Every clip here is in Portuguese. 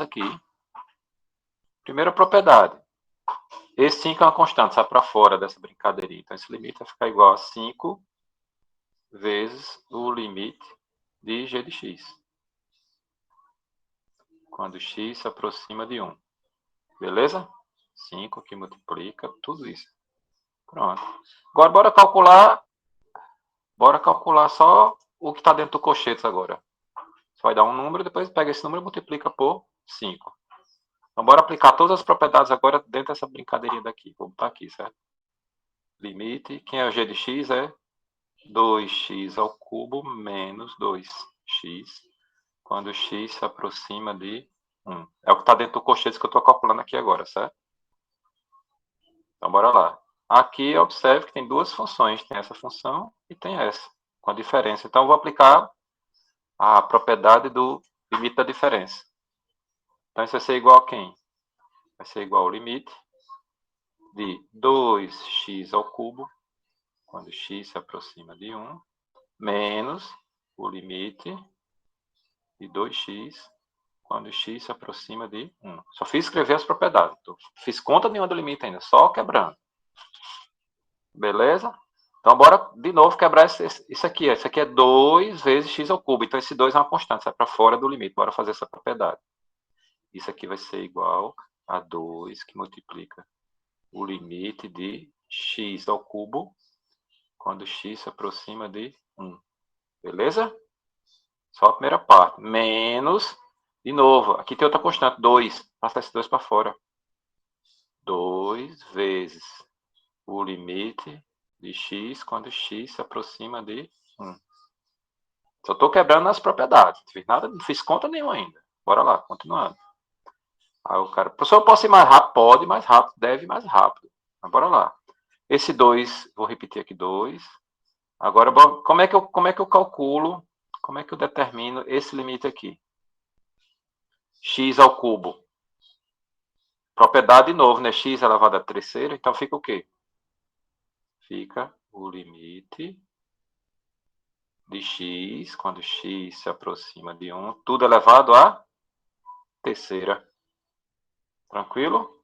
aqui. Primeira propriedade. Esse 5 é uma constante, sai para fora dessa brincadeirinha. Então, esse limite vai ficar igual a 5 vezes o limite de g de x. Quando x se aproxima de 1. Beleza? 5 que multiplica tudo isso. Pronto. Agora, bora calcular só o que está dentro do cochetes agora. Você vai dar um número, depois pega esse número e multiplica por 5. Então, bora aplicar todas as propriedades agora dentro dessa brincadeirinha daqui. Vou botar aqui, certo? Limite, quem é o g de x é 2x ao cubo menos 2x, quando x se aproxima de 1. É o que está dentro do cochetes que eu estou calculando aqui agora, certo? Então, bora lá. Aqui, observe que tem duas funções. Tem essa função e tem essa, com a diferença. Então, eu vou aplicar a propriedade do limite da diferença. Então, isso vai ser igual a quem? Vai ser igual ao limite de 2x ao cubo, quando x se aproxima de 1, menos o limite de 2x, quando x se aproxima de 1. Só fiz escrever as propriedades. Não fiz conta nenhuma do limite ainda, só quebrando. Beleza? Então, bora de novo quebrar isso aqui. Isso aqui é 2 vezes x ao cubo. Então, esse 2 é uma constante, sai para fora do limite. Bora fazer essa propriedade. Isso aqui vai ser igual a 2, que multiplica o limite de x ao cubo, quando x se aproxima de 1. Beleza? Só a primeira parte. Menos, de novo, aqui tem outra constante, 2. Passa esse 2 para fora. 2 vezes o limite de x quando x se aproxima de 1. Só estou quebrando as propriedades. Não fiz nada, não fiz conta nenhuma ainda. Bora lá, continuando. Aí o cara, professor, eu posso ir mais rápido? Pode, mais rápido. Deve ir mais rápido. Mas bora lá. Esse 2, vou repetir aqui 2. Agora, como é que eu calculo, como é que eu determino esse limite aqui? X ao cubo. Propriedade de novo, né? X elevado à terceira. Então fica o quê? Fica o limite de x, quando x se aproxima de 1, tudo elevado à terceira. Tranquilo?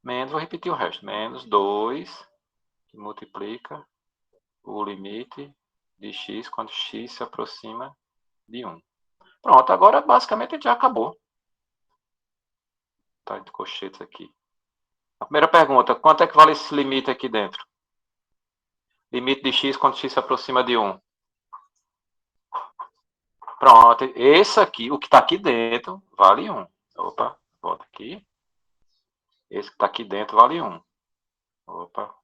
Menos, vou repetir o resto. Menos 2, que multiplica o limite de x quando x se aproxima de 1. Pronto, agora basicamente a gente já acabou. Tá de cochetes aqui. A primeira pergunta, quanto é que vale esse limite aqui dentro? Limite de x quando x se aproxima de 1. Pronto, esse aqui, o que está aqui dentro, vale 1. Opa, volta aqui. Esse que está aqui dentro vale 1. Opa.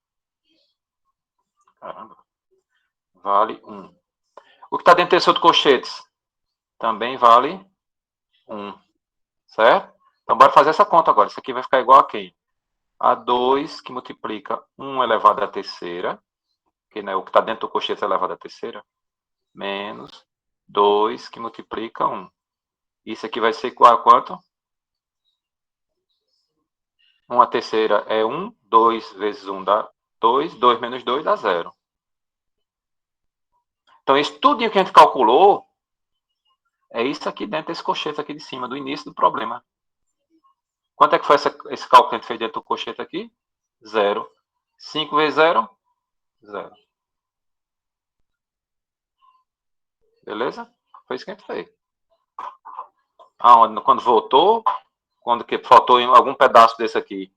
Caramba. Vale 1. O que está dentro desse outro colchetes também vale 1. Certo? Então, bora fazer essa conta agora. Isso aqui vai ficar igual a quem? A 2 que multiplica 1 elevado à terceira, que né, o que está dentro do colchete é elevado à terceira, menos 2 que multiplica 1. Isso aqui vai ser igual a quanto? 1 à terceira é 1, 2 vezes 1 dá 2, 2 menos 2 dá 0. Então, isso tudo que a gente calculou é isso aqui dentro desse colchete aqui de cima, do início do problema. Quanto é que foi esse cálculo que a gente fez dentro do colchete aqui? 0. 5 vezes 0? 0. Beleza? Foi isso que a gente fez. Quando voltou, quando que faltou algum pedaço desse aqui.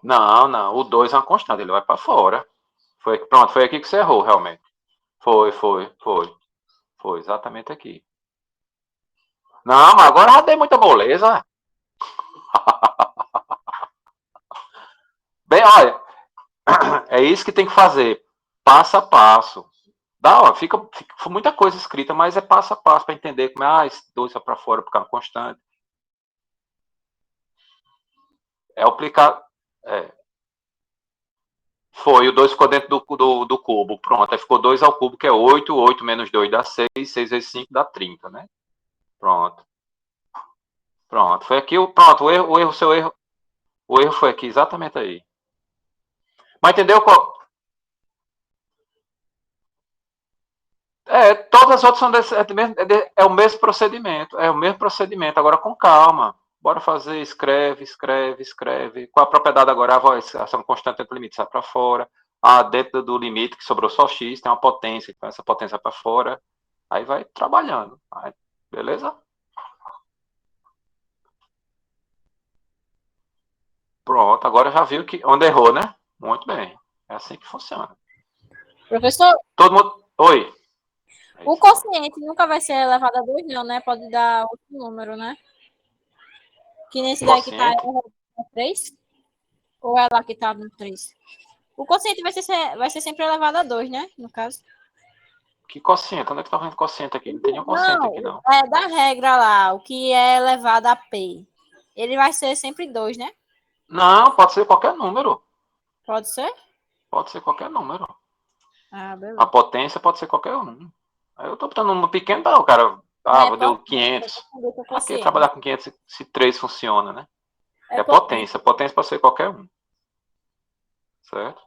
Não, não. O 2 é uma constante, ele vai para fora. Pronto, foi aqui que você errou, realmente. Foi exatamente aqui. Não, mas agora já dei muita moleza. Bem, olha, é isso que tem que fazer. Passo a passo. Fica muita coisa escrita, mas é passo a passo para entender como é. Esse 2 vai para fora porque é uma constante. É aplicar. Foi, o 2 ficou dentro do cubo. Pronto, aí ficou 2 ao cubo, que é 8. 8 menos 2 dá 6. 6 vezes 5 dá 30, né? Pronto. Pronto. Foi aqui pronto, o erro foi aqui, exatamente aí. Mas entendeu qual? Todas as outras são o mesmo procedimento. É o mesmo procedimento, agora com calma. Bora fazer, escreve. Qual a propriedade agora? A ação constante dentro do limite sai para fora. Dentro do limite que sobrou só x, tem uma potência, então essa potência para fora. Aí vai trabalhando. Beleza? Pronto, agora já viu que onde errou, né? Muito bem. É assim que funciona. Professor, Todo mundo. Oi. o quociente nunca vai ser elevado a 2, não, né? Pode dar outro número, né? Que nesse daí que tá Quociente. 3? Ou é lá que tá no 3? O quociente vai ser sempre elevado a 2, né? No caso. Que quociente? Onde é que tá vendo quociente aqui? Não tem nenhum quociente aqui, Não, não. é da regra lá, o que é elevado a P. Ele vai ser sempre 2, né? Não, pode ser qualquer número. Pode ser? Pode ser qualquer número. Ah, A beleza. potência pode ser qualquer um. Aí eu tô botando um número pequeno para o cara. É, Deu pode 500. ser com Pra que quociente. trabalhar com 500 se 3 funciona, né? É É potente. potência. Potência pode ser qualquer um. Certo?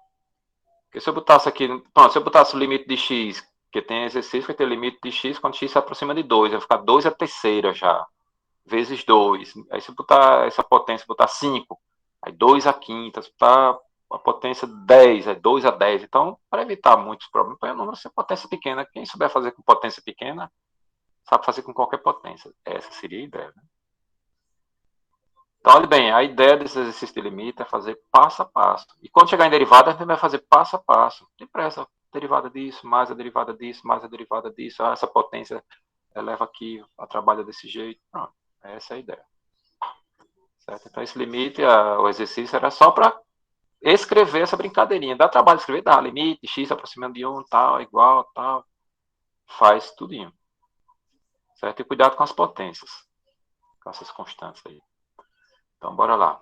Porque se eu botasse aqui. Pronto, se eu botasse o limite de x, que tem exercício que tem o limite de x quando x se aproxima de 2, vai ficar 2 a terceira já. Vezes 2. Aí se eu botar essa potência, botar 5, aí 2 a quinta. Se botar a potência 10, é 2 a 10. Então, para evitar muitos problemas, põe o número sem potência pequena. Quem souber fazer com potência pequena, sabe fazer com qualquer potência. Essa seria a ideia. Né? Então, olha bem, a ideia desse exercício de limite é fazer passo a passo. E quando chegar em derivada, a gente vai fazer passo a passo. Tem pressa, derivada disso, mais a derivada disso, mais a derivada disso. Essa potência eleva aqui, a trabalha desse jeito. Pronto, essa é a ideia. Certo? Então, esse limite, o exercício era só para escrever essa brincadeirinha. Dá trabalho escrever? Dá. Limite, x aproximando de 1, tal, igual, tal. Faz tudinho. Certo? E cuidado com as potências. Com essas constantes aí. Então, bora lá.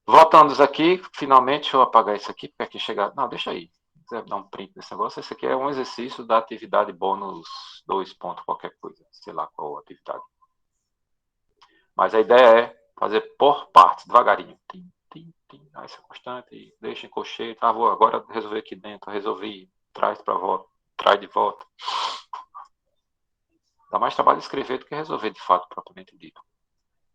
Voltando aqui, finalmente, deixa eu apagar isso aqui, porque aqui chega. Não, deixa aí. Se quiser dar um print nesse negócio, esse aqui é um exercício da atividade bônus 2 pontos, qualquer coisa. Sei lá qual atividade. Mas a ideia é fazer por partes, devagarinho. Tim, tim, tim. Essa constante, deixa em colcheia. Vou agora resolver aqui dentro. Resolvi, traz para volta, traz de volta. Dá mais trabalho escrever do que resolver, de fato, propriamente dito.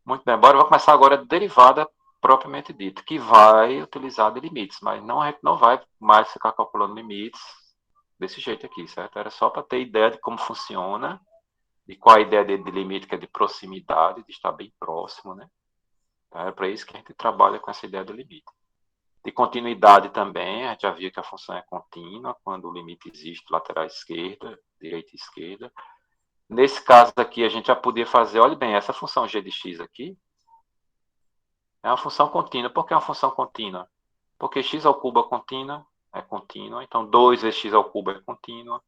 Muito bem, bora. Vou começar agora a derivada propriamente dita, que vai utilizar de limites, mas não, a gente não vai mais ficar calculando limites desse jeito aqui, certo? Era só para ter ideia de como funciona e qual a ideia de limite, que é de proximidade, de estar bem próximo, né? Então, é para isso que a gente trabalha com essa ideia do limite. De continuidade também, a gente já viu que a função é contínua, quando o limite existe lateral esquerda, direita e esquerda. Nesse caso aqui, a gente já podia fazer, olha bem, essa função g de x aqui é uma função contínua. Por que é uma função contínua? Porque x ao cubo é contínua, então 2 vezes x ao cubo é contínua,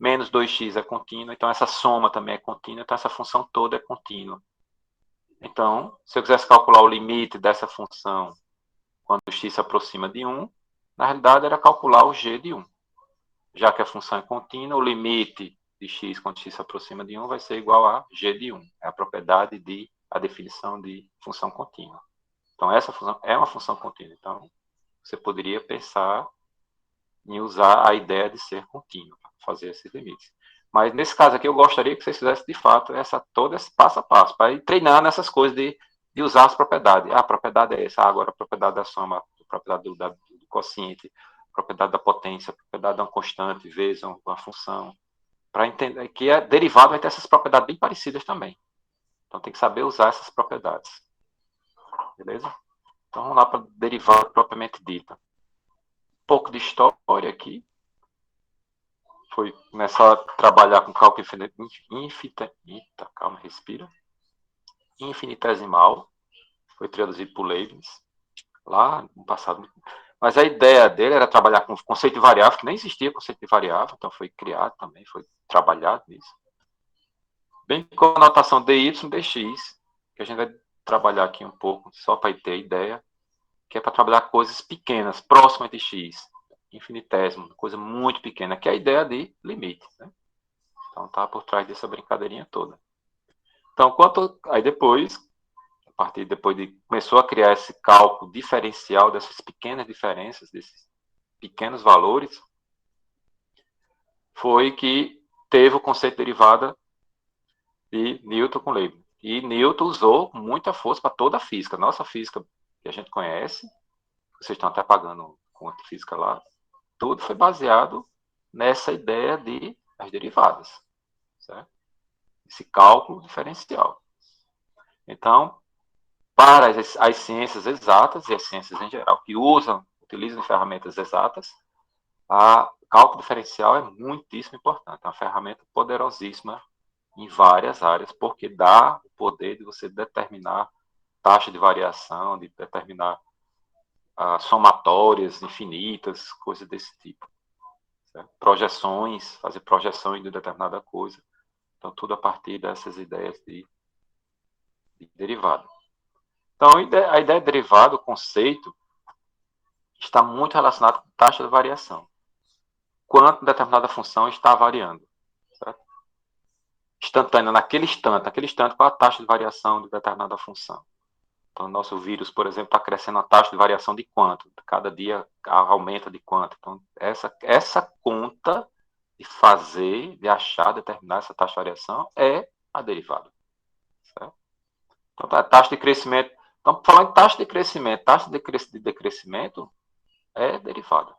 menos 2x é contínua, então essa soma também é contínua, então essa função toda é contínua. Então, se eu quisesse calcular o limite dessa função quando x se aproxima de 1, na realidade era calcular o g de 1. Já que a função é contínua, o limite de x quando x se aproxima de 1 vai ser igual a g de 1. É a propriedade a definição de função contínua. Então, essa função é uma função contínua. Então, você poderia pensar em usar a ideia de ser contínuo para fazer esses limites. Mas, nesse caso aqui, eu gostaria que vocês fizessem, de fato, todo esse passo a passo, para ir treinando essas coisas de usar as propriedades. A propriedade é essa, agora a propriedade da soma, a propriedade do quociente, a propriedade da potência, a propriedade de uma constante vezes uma função. Para entender que a derivada vai ter essas propriedades bem parecidas também. Então, tem que saber usar essas propriedades. Beleza? Então, vamos lá para a derivada propriamente dita. Um pouco de história aqui. Foi começar a trabalhar com cálculo calma, respira. Infinitesimal. Foi traduzido por Leibniz. Lá no passado. Mas a ideia dele era trabalhar com conceito de variável, que nem existia conceito de variável, então foi criado também, foi trabalhado nisso. Bem com a notação dy, dx, que a gente vai trabalhar aqui um pouco, só para ter ideia, que é para trabalhar coisas pequenas, próximas de x, infinitésimo, coisa muito pequena, que é a ideia de limite. Né? Então tá por trás dessa brincadeirinha toda. Então, aí depois, a partir depois de começou a criar esse cálculo diferencial dessas pequenas diferenças, desses pequenos valores, foi que teve o conceito de derivada de Newton com Leibniz. E Newton usou muita força para toda a física. Nossa física que a gente conhece, vocês estão até pagando conta de física lá, tudo foi baseado nessa ideia de as derivadas, certo? Esse cálculo diferencial. Então, para as ciências exatas e as ciências em geral que utilizam ferramentas exatas, o cálculo diferencial é muitíssimo importante. É uma ferramenta poderosíssima em várias áreas, porque dá o poder de você determinar taxa de variação, de determinar somatórias infinitas, coisas desse tipo. Certo? Projeções, fazer projeções de determinada coisa. Então, tudo a partir dessas ideias de derivada. Então, a ideia de derivada, o conceito, está muito relacionado com taxa de variação. Quanto determinada função está variando. Certo? Instantânea, naquele instante, qual a taxa de variação de determinada função. Então, o nosso vírus, por exemplo, está crescendo a taxa de variação de quanto? Cada dia aumenta de quanto? Então, essa conta de fazer, de achar, determinar essa taxa de variação é a derivada. Certo? Então, a taxa de crescimento. Então, falando em taxa de crescimento, taxa de decrescimento é derivada.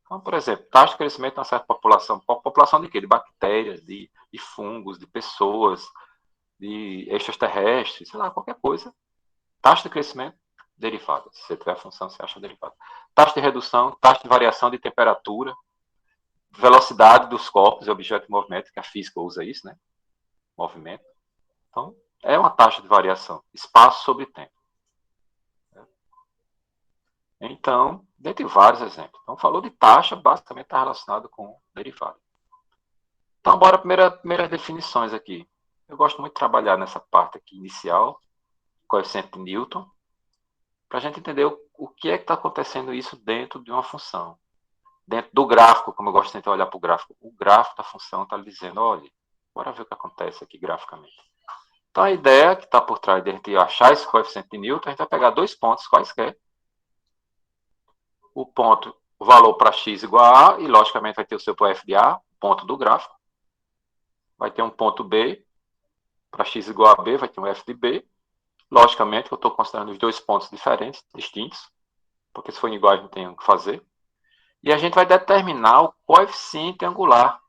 Então, por exemplo, taxa de crescimento de uma certa população. População de quê? De bactérias, de fungos, de pessoas, de extraterrestres, sei lá, qualquer coisa. Taxa de crescimento, derivada. Se você tiver a função, você acha derivada. Taxa de redução, taxa de variação de temperatura, velocidade dos corpos e objetos de movimento, que a física usa isso, né? Movimento. Então, é uma taxa de variação. Espaço sobre tempo. Então, dentre vários exemplos. Então, falou de taxa, basicamente está relacionado com derivada. Então, bora primeiras definições aqui. Eu gosto muito de trabalhar nessa parte aqui inicial, coeficiente de Newton, para a gente entender o que é que está acontecendo isso dentro de uma função. Dentro do gráfico, como eu gosto de tentar olhar para o gráfico da função está dizendo, olha, bora ver o que acontece aqui graficamente. Então, a ideia que está por trás de a gente achar esse coeficiente de Newton, a gente vai pegar dois pontos quaisquer. O valor para x igual a A, e logicamente vai ter o seu f de A, ponto do gráfico. Vai ter um ponto B, para x igual a B, vai ter um f de B. Logicamente, eu estou considerando os dois pontos diferentes, distintos, porque se for iguais não tem o que fazer. E a gente vai determinar o coeficiente angular.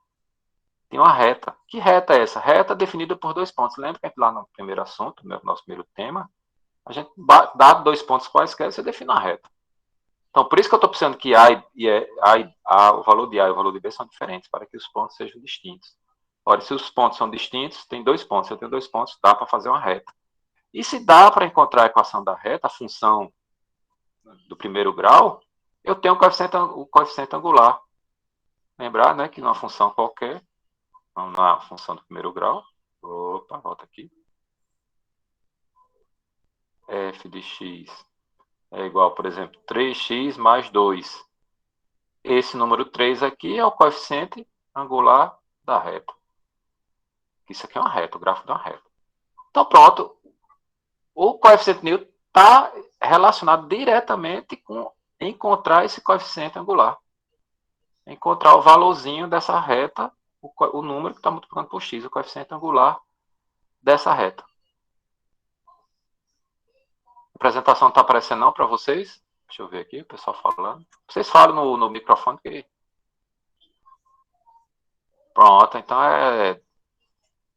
Tem uma reta. Que reta é essa? Reta definida por dois pontos. Lembra que lá no primeiro assunto, no nosso primeiro tema, a gente dá dois pontos quaisquer, você define uma reta. Então, por isso que eu estou precisando que o valor de A e o valor de B são diferentes, para que os pontos sejam distintos. Ora, se os pontos são distintos, tem dois pontos. Se eu tenho dois pontos, dá para fazer uma reta. E se dá para encontrar a equação da reta, a função do primeiro grau, eu tenho o coeficiente angular. Lembrar, né, que numa função qualquer, na função do primeiro grau, opa, volta aqui, f de x é igual, por exemplo, 3x mais 2. Esse número 3 aqui é o coeficiente angular da reta. Isso aqui é uma reta, o gráfico de uma reta. Então, pronto. O coeficiente Newton está relacionado diretamente com encontrar esse coeficiente angular. Encontrar o valorzinho dessa reta, o número que está multiplicando por x, o coeficiente angular dessa reta. A apresentação está aparecendo não para vocês? Deixa eu ver aqui, o pessoal falando. Vocês falam no microfone que... Pronto, então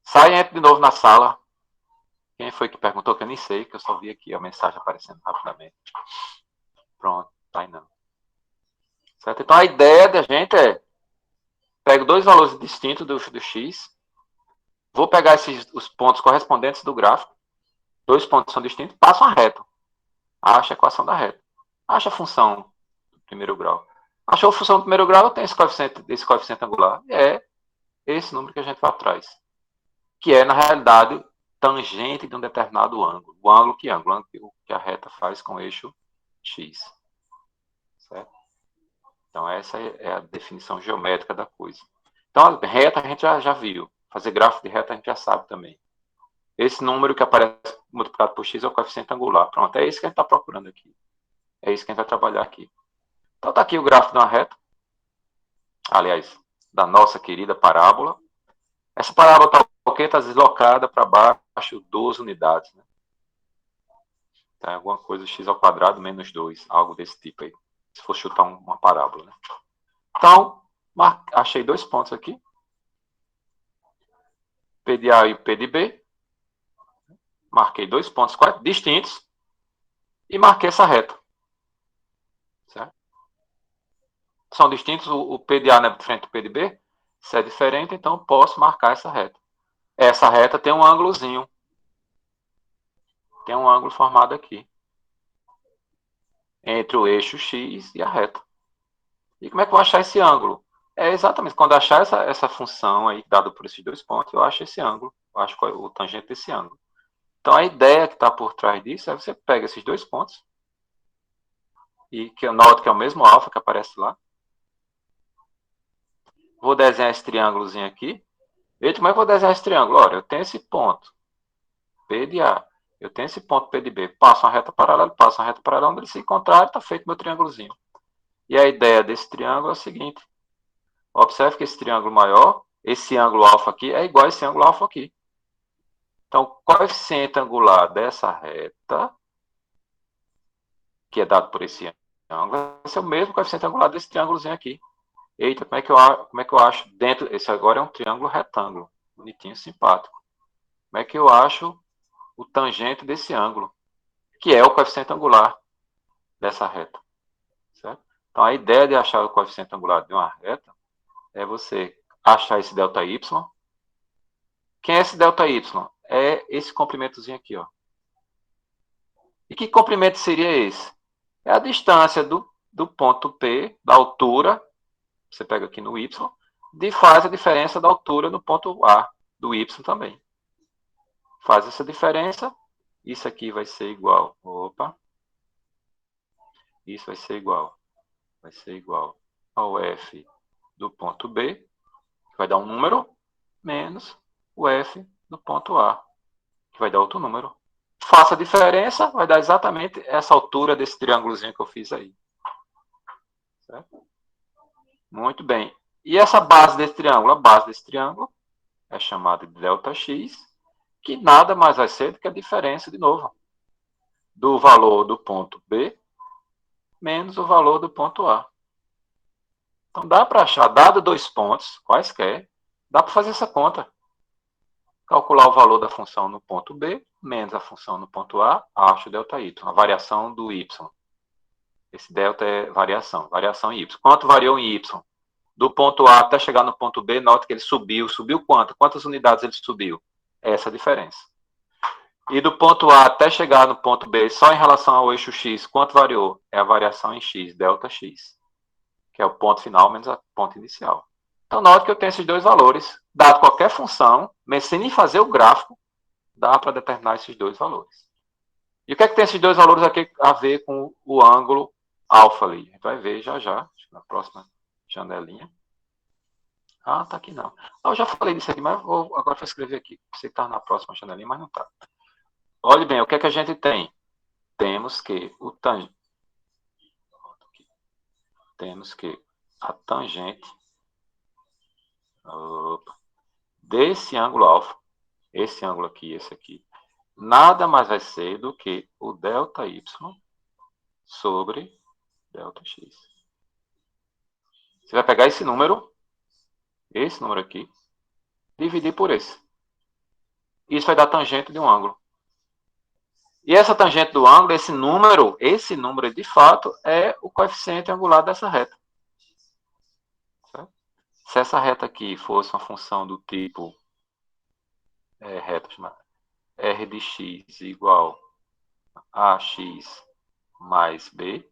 sai e entra de novo na sala. Quem foi que perguntou, que eu nem sei, que eu só vi aqui a mensagem aparecendo rapidamente. Pronto, tá aí não. Certo? Então a ideia da gente é, pego dois valores distintos do x, vou pegar os pontos correspondentes do gráfico, dois pontos são distintos, passo uma reta. Acha a equação da reta. Acha a função do primeiro grau. Achou a função do primeiro grau, tem esse coeficiente angular. E é esse número que a gente vai atrás. Que é, na realidade, tangente de um determinado ângulo. O ângulo que a reta faz com o eixo x. Certo? Então, essa é a definição geométrica da coisa. Então, a reta a gente já viu. Fazer gráfico de reta a gente já sabe também. Esse número que aparece multiplicado por x é o coeficiente angular. Pronto, é isso que a gente está procurando aqui. É isso que a gente vai trabalhar aqui. Então, está aqui o gráfico de uma reta. Aliás, da nossa querida parábola. Essa parábola está ok? Está deslocada para baixo 12 unidades. Né? Tá, alguma coisa x ao quadrado menos 2, algo desse tipo aí. Se for chutar uma parábola. Né? Então, achei 2 pontos aqui. P de A e P de B. Marquei 2 pontos distintos. E marquei essa reta. Certo? São distintos, o P de A não é diferente do P de B. Se é diferente, então eu posso marcar essa reta. Essa reta tem um ângulozinho. Tem um ângulo formado aqui. Entre o eixo X e a reta. E como é que eu vou achar esse ângulo? É exatamente, quando eu achar essa função aí, dada por esses 2 pontos, eu acho esse ângulo. Eu acho o tangente desse ângulo. Então, a ideia que está por trás disso é você pega esses 2 pontos, e que eu noto que é o mesmo alfa que aparece lá. Vou desenhar esse triângulozinho aqui. Veja como é que eu vou desenhar esse triângulo. Olha, eu tenho esse ponto, P de A. Eu tenho esse ponto, P de B. Passo uma reta paralela, passo uma reta paralela. Onde eles se encontrarem, está feito meu triângulozinho. E a ideia desse triângulo é o seguinte. Observe que esse triângulo maior, esse ângulo alfa aqui, é igual a esse ângulo alfa aqui. Então, o coeficiente angular dessa reta, que é dado por esse ângulo, vai ser o mesmo coeficiente angular desse triângulozinho aqui. Eita, como é que eu acho dentro... Esse agora é um triângulo retângulo. Bonitinho, simpático. Como é que eu acho o tangente desse ângulo? Que é o coeficiente angular dessa reta. Certo? Então, a ideia de achar o coeficiente angular de uma reta é você achar esse ΔY. Quem é esse ΔY? É esse comprimentozinho aqui, ó. E que comprimento seria esse? É a distância do ponto P, da altura, você pega aqui no Y, faz a diferença da altura no ponto A, do Y também. Faz essa diferença, isso aqui vai ser igual, isso vai ser igual ao F do ponto B, que vai dar um número, menos o F do ponto A, que vai dar outro número. Faça a diferença, vai dar exatamente essa altura desse triângulozinho que eu fiz aí. Certo? Muito bem. E essa base desse triângulo? A base desse triângulo é chamada de ΔX, que nada mais vai ser do que a diferença, de novo, do valor do ponto B menos o valor do ponto A. Então, dá para achar, dado 2 pontos, quaisquer, dá para fazer essa conta. Calcular o valor da função no ponto B menos a função no ponto A, acho ΔY, a variação do Y. Esse delta é variação em Y. Quanto variou em Y? Do ponto A até chegar no ponto B, nota que ele subiu. Subiu quanto? Quantas unidades ele subiu? Essa é a diferença. E do ponto A até chegar no ponto B, só em relação ao eixo X, quanto variou? É a variação em X, ΔX, que é o ponto final menos o ponto inicial. Então, note que eu tenho esses 2 valores. Dado qualquer função, mas sem nem fazer o gráfico, dá para determinar esses 2 valores. E o que é que tem esses 2 valores aqui a ver com o ângulo alfa ali? A gente vai ver já, na próxima janelinha. Ah, tá aqui não. Eu já falei disso aqui, mas agora vou escrever aqui. Você está na próxima janelinha, mas não está. Olhe bem, o que é que a gente tem? Temos que a tangente desse ângulo alfa, esse ângulo aqui, esse aqui, nada mais vai ser do que o ΔY sobre ΔX. Você vai pegar esse número aqui, dividir por esse. Isso vai dar tangente de um ângulo. E essa tangente do ângulo, esse número de fato é o coeficiente angular dessa reta. Certo? Se essa reta aqui fosse uma função do tipo reta chamada r de x igual a x mais b,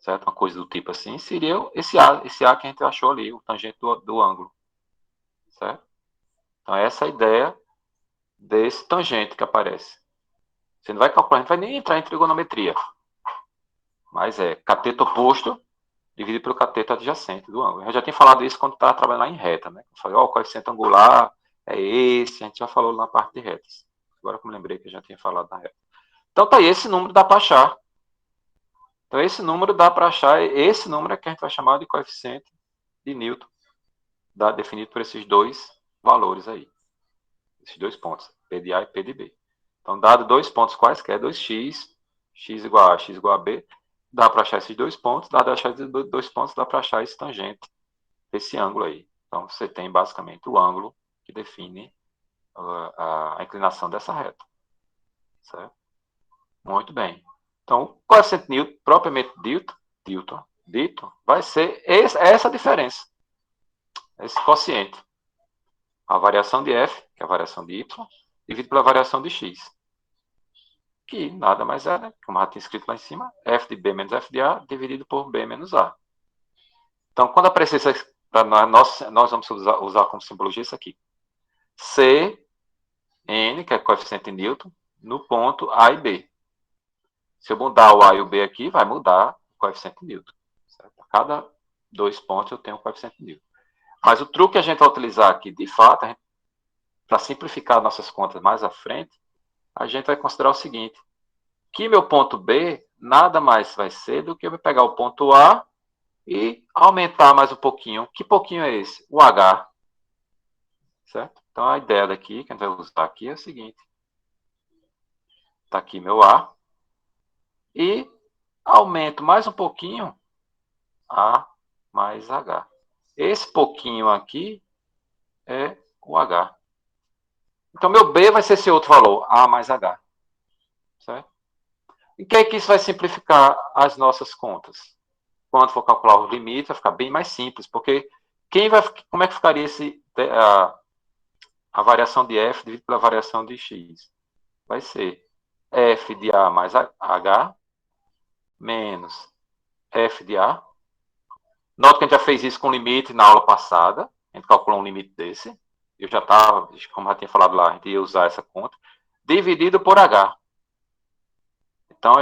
certo? Uma coisa do tipo assim, seria esse A que a gente achou ali, o tangente do ângulo. Certo? Então, essa é a ideia desse tangente que aparece. Você não vai calcular, a gente vai nem entrar em trigonometria. Mas é cateto oposto dividido pelo cateto adjacente do ângulo. Eu já tinha falado isso quando estava trabalhando lá em reta, né? Eu falei, o coeficiente angular é esse, a gente já falou na parte de retas. Agora que eu me lembrei que eu já tinha falado na reta. Então, tá aí, esse número dá para achar. Então, esse número dá para achar, esse número é que a gente vai chamar de coeficiente de Newton, definido por esses dois valores aí. Esses dois pontos, P de A e P de B. Então, dado dois pontos quaisquer, 2x, x igual a x igual a b, dá para achar esses dois pontos, dado achar esses dois pontos, dá para achar esse tangente desse ângulo aí. Então, você tem basicamente o ângulo que define a inclinação dessa reta. Certo? Muito bem. Então, o coeficiente Newton, propriamente dito, vai ser essa diferença. Esse quociente. A variação de f, que é a variação de y, dividido pela variação de x. Que nada mais é, né, como já tinha escrito lá em cima, f de b menos f de a, dividido por b menos a. Então, quando aparecer isso, nós vamos usar como simbologia isso aqui. C, n, que é o coeficiente de Newton, no ponto A e B. Se eu mudar o A e o B aqui, vai mudar o coeficiente de Newton. Certo? A cada 2 pontos eu tenho um coeficiente de Newton. Mas o truque que a gente vai utilizar aqui, de fato, para simplificar nossas contas mais à frente, a gente vai considerar o seguinte, que meu ponto B nada mais vai ser do que eu pegar o ponto A e aumentar mais um pouquinho. Que pouquinho é esse? O H. Certo? Então, a ideia daqui, que a gente vai usar aqui, é o seguinte. Está aqui meu A. E aumento mais um pouquinho A mais H. Esse pouquinho aqui é o H. Então, meu B vai ser esse outro valor, A mais H. Certo? E que é que isso vai simplificar as nossas contas? Quando for calcular os limites, vai ficar bem mais simples, porque como é que ficaria a variação de f dividido pela variação de x? Vai ser f de A mais H menos f de A. Nota que a gente já fez isso com limite na aula passada. A gente calculou um limite desse. Eu já estava, como já tinha falado lá, a gente ia usar essa conta. Dividido por H. Então,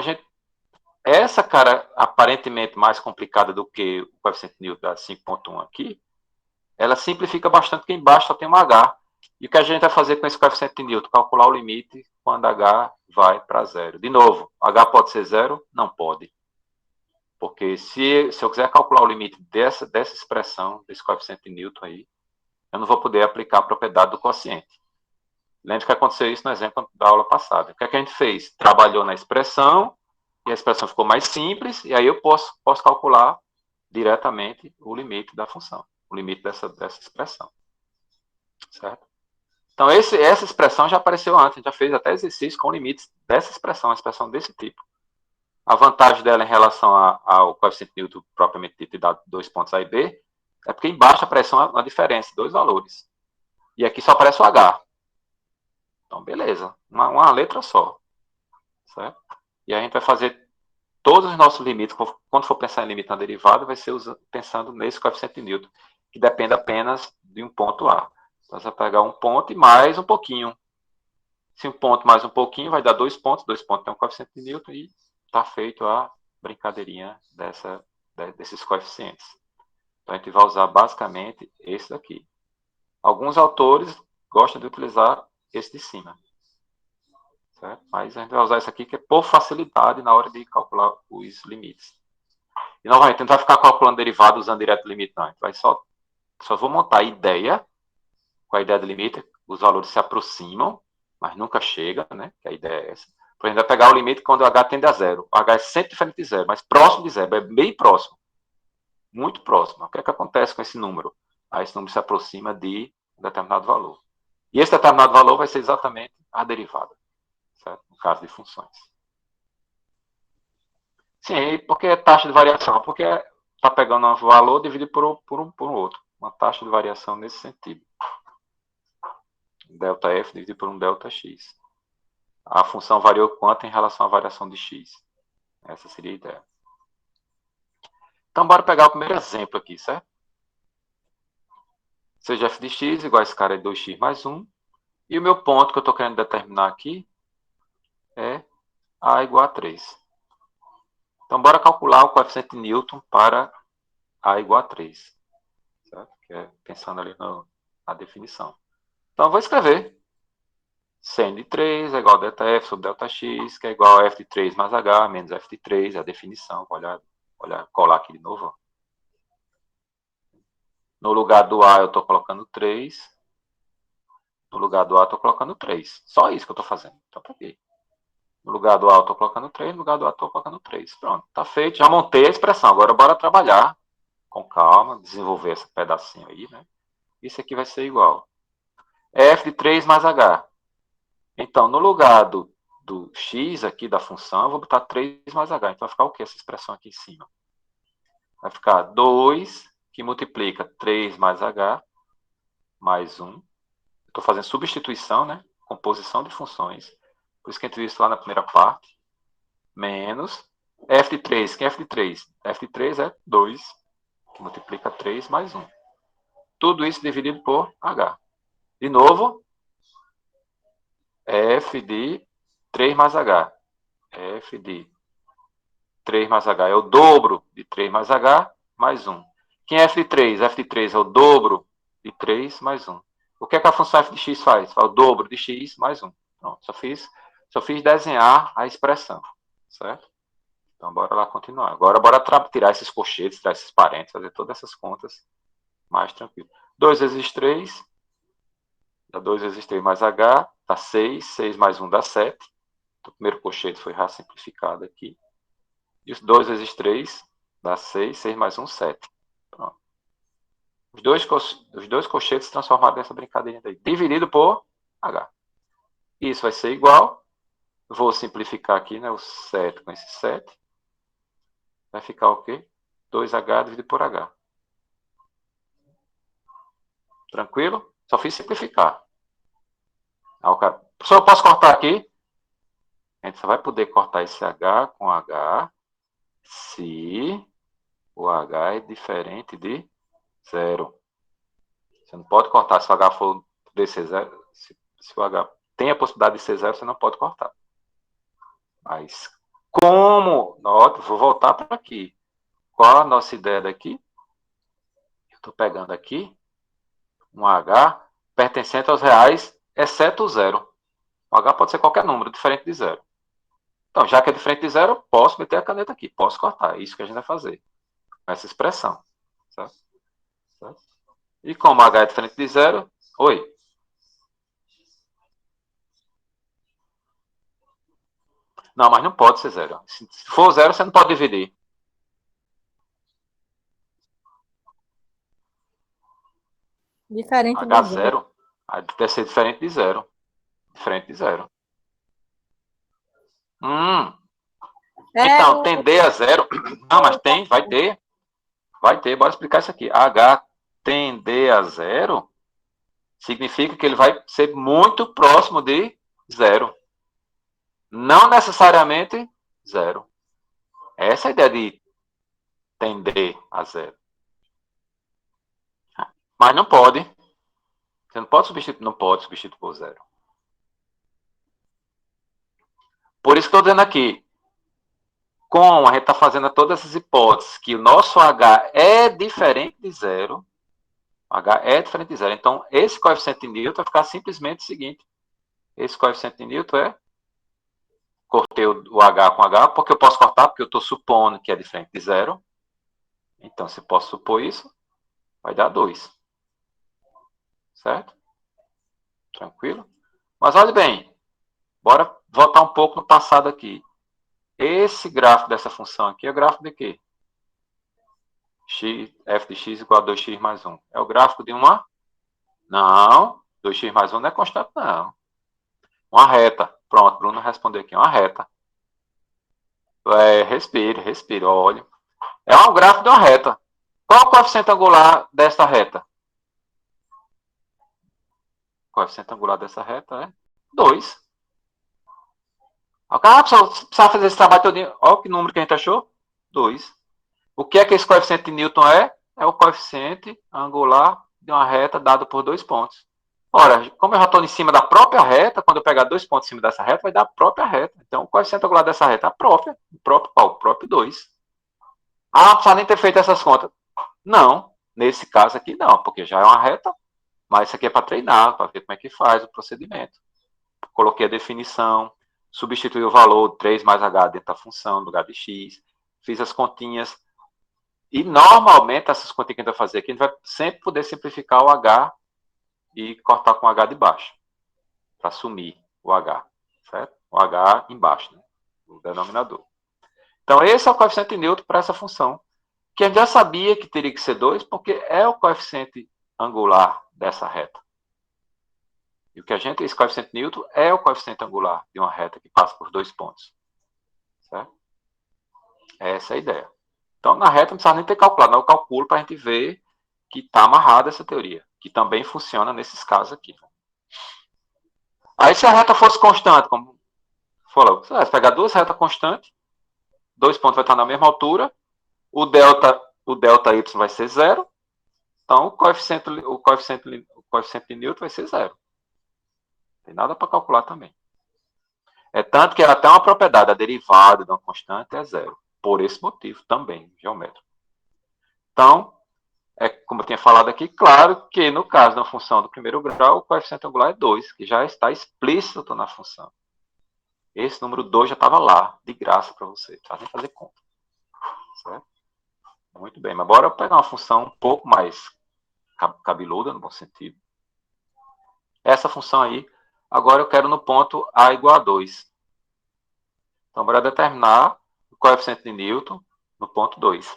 essa cara aparentemente mais complicada do que o coeficiente de Newton da 5.1 aqui, ela simplifica bastante, porque embaixo só tem um H. E o que a gente vai fazer com esse coeficiente de Newton? Calcular o limite quando H vai para zero. De novo, H pode ser zero? Não pode. Porque se eu quiser calcular o limite dessa expressão, desse coeficiente de Newton aí, eu não vou poder aplicar a propriedade do quociente. Lembre que aconteceu isso no exemplo da aula passada. O que é que a gente fez? Trabalhou na expressão, e a expressão ficou mais simples, e aí eu posso calcular diretamente o limite da função, o limite dessa expressão. Certo? Então, essa expressão já apareceu antes, a gente já fez até exercício com limites dessa expressão, uma expressão desse tipo. A vantagem dela em relação ao coeficiente de Newton propriamente dito, e dado 2 pontos A e B, é porque embaixo aparece uma diferença, 2 valores. E aqui só aparece o H. Então, beleza. Uma letra só. Certo? E a gente vai fazer todos os nossos limites, quando for pensar em limite na derivada, vai ser pensando nesse coeficiente de Newton, que depende apenas de um ponto A. Então, você vai pegar um ponto e mais um pouquinho. Se um ponto mais um pouquinho, vai dar 2 pontos. 2 pontos tem um coeficiente de Newton e está feito a brincadeirinha desses coeficientes. Então, a gente vai usar basicamente esse daqui. Alguns autores gostam de utilizar esse de cima. Certo? Mas a gente vai usar esse aqui que é por facilidade na hora de calcular os limites. E novamente, a gente não vai ficar calculando derivada usando direto limite, não. A gente vai só vou montar a ideia, com a ideia do limite, os valores se aproximam, mas nunca chega, né? Que a ideia é essa. Por exemplo, vai pegar o limite quando o H tende a zero. O H é sempre diferente de zero, mas próximo de zero, é bem próximo. Muito próximo. O que é que acontece com esse número? Aí esse número se aproxima de um determinado valor. E esse determinado valor vai ser exatamente a derivada, certo? No caso de funções. Sim, porque é taxa de variação, porque está pegando um valor dividido por um outro. Uma taxa de variação nesse sentido. Delta F dividido por um delta X. A função variou quanto em relação à variação de X? Essa seria a ideia. Então, bora pegar o primeiro exemplo aqui, certo? Seja f de x igual a esse cara de 2x mais 1. E o meu ponto que eu estou querendo determinar aqui é a igual a 3. Então, bora calcular o coeficiente de Newton para a igual a 3. Certo? Que é pensando ali na definição. Então, eu vou escrever. Sen de 3 é igual a delta f sobre delta x, que é igual a f de 3 mais h menos f de 3, é a definição. Vou colar aqui de novo. Ó. No lugar do A, eu estou colocando 3. No lugar do A, eu estou colocando 3. Só isso que eu estou fazendo. Então, tá aqui. No lugar do A, eu estou colocando 3. No lugar do A, eu estou colocando 3. Pronto, tá feito. Já montei a expressão. Agora, bora trabalhar com calma, desenvolver esse pedacinho aí, né? Isso aqui vai ser igual. F de 3 mais H. Então, no lugar do x aqui da função, eu vou botar 3 mais H. Então, vai ficar o que essa expressão aqui em cima? Vai ficar 2, que multiplica 3 mais H, mais 1. Estou fazendo substituição, né? Composição de funções. Por isso que a gente viu isso lá na primeira parte. Menos f de 3. Quem é f de 3? F de 3 é 2, que multiplica 3 mais 1. Tudo isso dividido por H. De novo, f de 3 mais H. F de 3 mais H é o dobro de 3 mais H mais 1. Quem é f de 3? F de 3 é o dobro de 3 mais 1. O que é que a função f de x faz? Faz o dobro de x mais 1. Pronto, só fiz desenhar a expressão, certo? Então, bora lá continuar. Agora, bora tirar esses colchetes, tirar esses parênteses, fazer todas essas contas mais tranquilo. 2 vezes 3, dá 2 vezes 3 mais H, dá 6, 6 mais 1 dá 7. O primeiro colchete foi já simplificado aqui. E 2 vezes 3 dá 6, 6 mais 1, 7. Pronto. Os dois colchetes transformados nessa brincadeirinha daí. Dividido por H. Isso vai ser igual. Vou simplificar aqui, né? O 7 com esse 7. Vai ficar o quê? 2H dividido por H. Tranquilo? Só fiz simplificar. Professor, eu posso cortar aqui? A gente só vai poder cortar esse H com H se o H é diferente de 0. Você não pode cortar se o H for poder ser 0. Se o H tem a possibilidade de ser 0, você não pode cortar. Mas como... Nota, vou voltar para aqui. Qual a nossa ideia daqui? Eu estou pegando aqui um H pertencente aos reais, exceto o 0. O H pode ser qualquer número, diferente de 0. Então, já que é diferente de 0, posso meter a caneta aqui. Posso cortar. É isso que a gente vai fazer. Com essa expressão. Certo? Certo? E como H é diferente de 0... Oi. Não, mas não pode ser 0. Se for 0, você não pode dividir. Diferente de zero. H0 deve ser diferente de 0. Diferente de 0. Então, tender a 0... Não, mas tem, vai ter. Vai ter, bora explicar isso aqui. H tender a 0 significa que ele vai ser muito próximo de 0. Não necessariamente 0. Essa é a ideia de tender a 0. Mas não pode. Você não pode substituir por 0. Por isso que estou dizendo aqui. Como a gente está fazendo todas essas hipóteses, que o nosso H é diferente de 0, H é diferente de 0. Então, esse coeficiente de Newton vai ficar simplesmente o seguinte. Esse coeficiente de Newton é... Cortei o H com H, porque eu posso cortar, porque eu estou supondo que é diferente de 0. Então, se posso supor isso, vai dar 2. Certo? Tranquilo? Mas olha bem, bora voltar um pouco no passado aqui. Esse gráfico dessa função aqui é o gráfico de quê? F de x igual a 2x mais 1. É o gráfico de uma... Não, 2x mais 1 não é constante, não. Uma reta. Pronto, Bruno respondeu aqui, uma reta. Respire, olha. É um gráfico de uma reta. Qual o coeficiente angular desta reta? O coeficiente angular dessa reta é 2. Precisa fazer esse trabalho todinho. Olha que número que a gente achou. 2. O que é que esse coeficiente de Newton é? É o coeficiente angular de uma reta dado por 2 pontos. Ora, como eu já estou em cima da própria reta, quando eu pegar 2 pontos em cima dessa reta, vai dar a própria reta. Então, o coeficiente angular dessa reta é a própria. O próprio 2. Ah, não precisa nem ter feito essas contas. Não. Nesse caso aqui, não, porque já é uma reta. Mas isso aqui é para treinar, para ver como é que faz o procedimento. Coloquei a definição, substituí o valor 3 mais h dentro da função, no lugar de x, fiz as continhas. E, normalmente, essas contas que a gente vai fazer aqui, a gente vai sempre poder simplificar o H e cortar com o H de baixo, para sumir o H, certo? O H embaixo, né? O denominador. Então, esse é o coeficiente de Newton para essa função, que a gente já sabia que teria que ser 2, porque é o coeficiente angular dessa reta. E o que esse coeficiente de Newton é o coeficiente angular de uma reta que passa por 2 pontos. Certo? Essa é a ideia. Então, na reta, não precisa nem ter calculado, eu calculo para a gente ver que está amarrada essa teoria, que também funciona nesses casos aqui. Aí, se a reta fosse constante, como falou, você vai pegar duas retas constantes, 2 pontos vai estar na mesma altura, o delta y vai ser zero, então o coeficiente de Newton vai ser zero. Não tem nada para calcular também. É tanto que até uma propriedade, a derivada de uma constante é zero. Por esse motivo também, geométrico. Então, como eu tinha falado aqui, claro que no caso da função do primeiro grau, o coeficiente angular é 2, que já está explícito na função. Esse número 2 já estava lá, de graça para você. Não precisa nem fazer conta. Certo? Muito bem, mas bora pegar uma função um pouco mais cabeluda, no bom sentido. Essa função aí, agora eu quero no ponto A igual a 2. Então, bora determinar o coeficiente de Newton no ponto 2.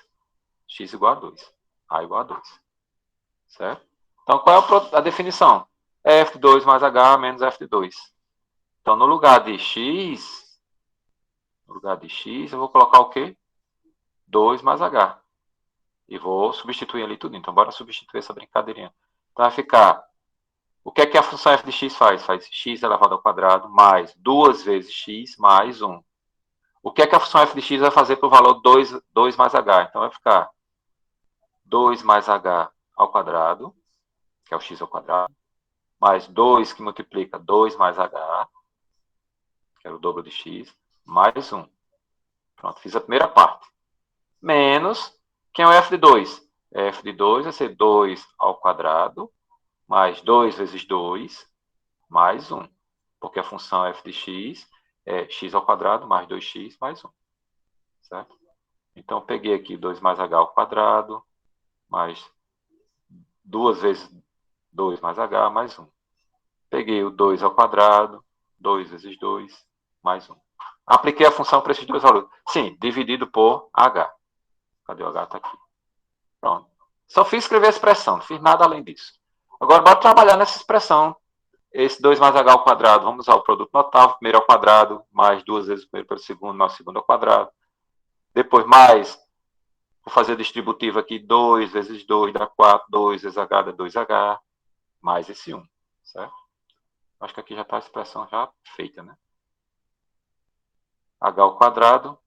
X igual a 2. A igual a 2. Certo? Então, qual é a definição? F de 2 mais H menos F de 2. Então, no lugar de X, eu vou colocar o quê? 2 mais H. E vou substituir ali tudo. Então, bora substituir essa brincadeirinha. Então, vai ficar... O que é que a função f de x faz? Faz x elevado ao quadrado mais 2 vezes x mais 1. O que é que a função f de x vai fazer para o valor 2 mais h? Então, vai ficar 2 mais h ao quadrado, que é o x ao quadrado, mais 2 que multiplica 2 mais h, que é o dobro de x, mais 1. Pronto, fiz a primeira parte. Menos, quem é o f de 2? F de 2 vai ser 2 ao quadrado, mais 2 vezes 2, mais 1. Porque a função f de x é x ao quadrado mais 2x mais 1. Certo? Então, eu peguei aqui 2 mais h ao quadrado, mais 2 vezes 2 mais h, mais 1. Peguei o 2 ao quadrado, 2 vezes 2, mais 1. Apliquei a função para esses dois valores. Sim, dividido por h. Cadê o h? Está aqui. Pronto. Só fiz escrever a expressão, não fiz nada além disso. Agora, bora trabalhar nessa expressão. Esse 2 mais h ao quadrado, vamos usar o produto notável, primeiro ao quadrado, mais 2 vezes o primeiro pelo segundo, mais o segundo ao quadrado. Depois, mais, vou fazer a distributiva aqui, 2 vezes 2 dá 4, 2 vezes h dá 2h, mais esse 1, certo? Acho que aqui já está a expressão já feita, né? H ao quadrado,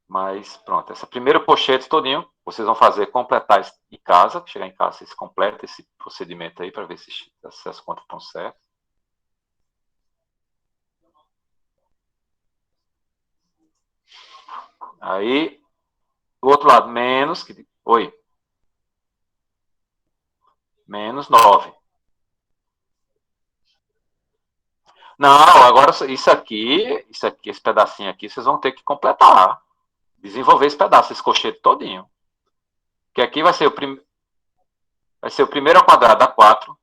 mais, pronto, essa primeira pochete todinho, vocês vão fazer, completar em casa, chegar em casa, vocês completam esse procedimento aí, para ver se as contas estão certas. Aí, do outro lado, menos, menos 9. Não, agora isso aqui, esse pedacinho aqui, vocês vão ter que completar. Desenvolver esse pedaço, esse colchete todinho. Que aqui vai ser o primeiro ao quadrado, dá 4.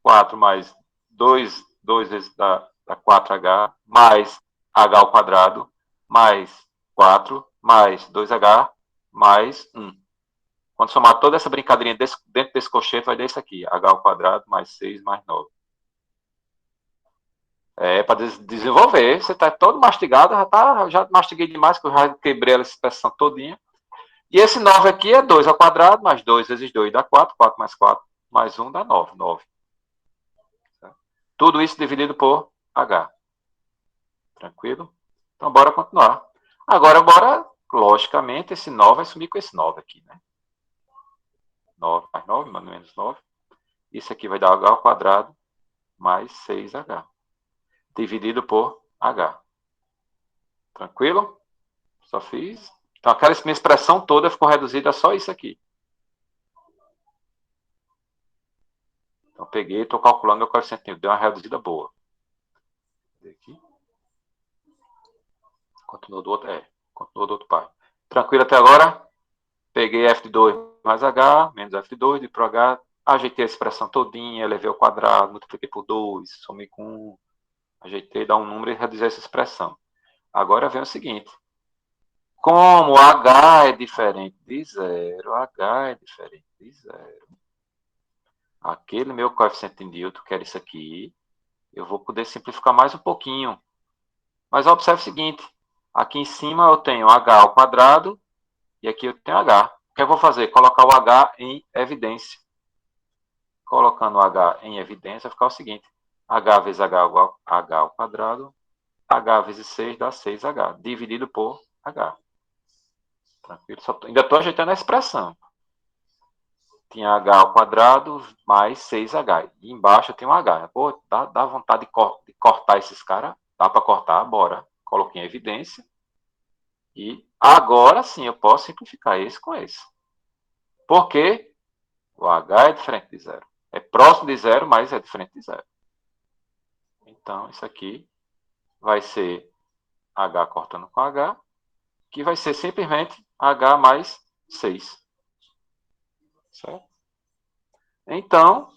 4 mais 2 vezes dá 4h, mais h ao quadrado, mais 4, mais 2h, mais 1. Quando somar toda essa brincadeirinha dentro desse colchete, vai dar isso aqui. H ao quadrado, mais 6, mais 9. Para desenvolver. Você está todo mastigado, já mastiguei demais, que eu já quebrei essa expressão todinha. E esse 9 aqui é 2 ao quadrado, mais 2 vezes 2 dá 4, 4 mais 4, mais 1 dá 9, 9. Tudo isso dividido por H. Tranquilo? Então, bora continuar. Agora, logicamente, esse 9 vai sumir com esse 9 aqui, né? 9 mais 9, mais menos 9. Isso aqui vai dar H ao quadrado, mais 6H. Dividido por H. Tranquilo? Só fiz. Então, aquela minha expressão toda ficou reduzida a só isso aqui. Então, peguei e estou calculando meu coeficiente. Deu uma reduzida boa. Aqui. Continuou do outro par. Tranquilo até agora? Peguei f de 2 mais h, menos f de 2, de pro h, ajeitei a expressão todinha, elevei ao quadrado, multipliquei por 2, somei com 1, ajeitei, dá um número e reduzir essa expressão. Agora vem o seguinte. Como h é diferente de zero, h é diferente de zero, aquele meu coeficiente de Newton, que era isso aqui, eu vou poder simplificar mais um pouquinho. Mas observe o seguinte, aqui em cima eu tenho h ao quadrado e aqui eu tenho h. O que eu vou fazer? Colocar o h em evidência. Colocando o h em evidência, vai ficar o seguinte, h vezes h igual a h ao quadrado, h vezes 6 dá 6h, dividido por h. Tranquilo? Ainda estou ajeitando a expressão. Tinha h ao quadrado mais 6h. E embaixo tem um h. Pô, dá vontade de cortar esses caras? Dá para cortar? Bora. Coloquei em evidência. E agora sim eu posso simplificar esse com esse. Por quê? O h é diferente de zero. É próximo de zero, mas é diferente de zero. Então, isso aqui vai ser h cortando com h, que vai ser simplesmente h mais 6. Certo? Então,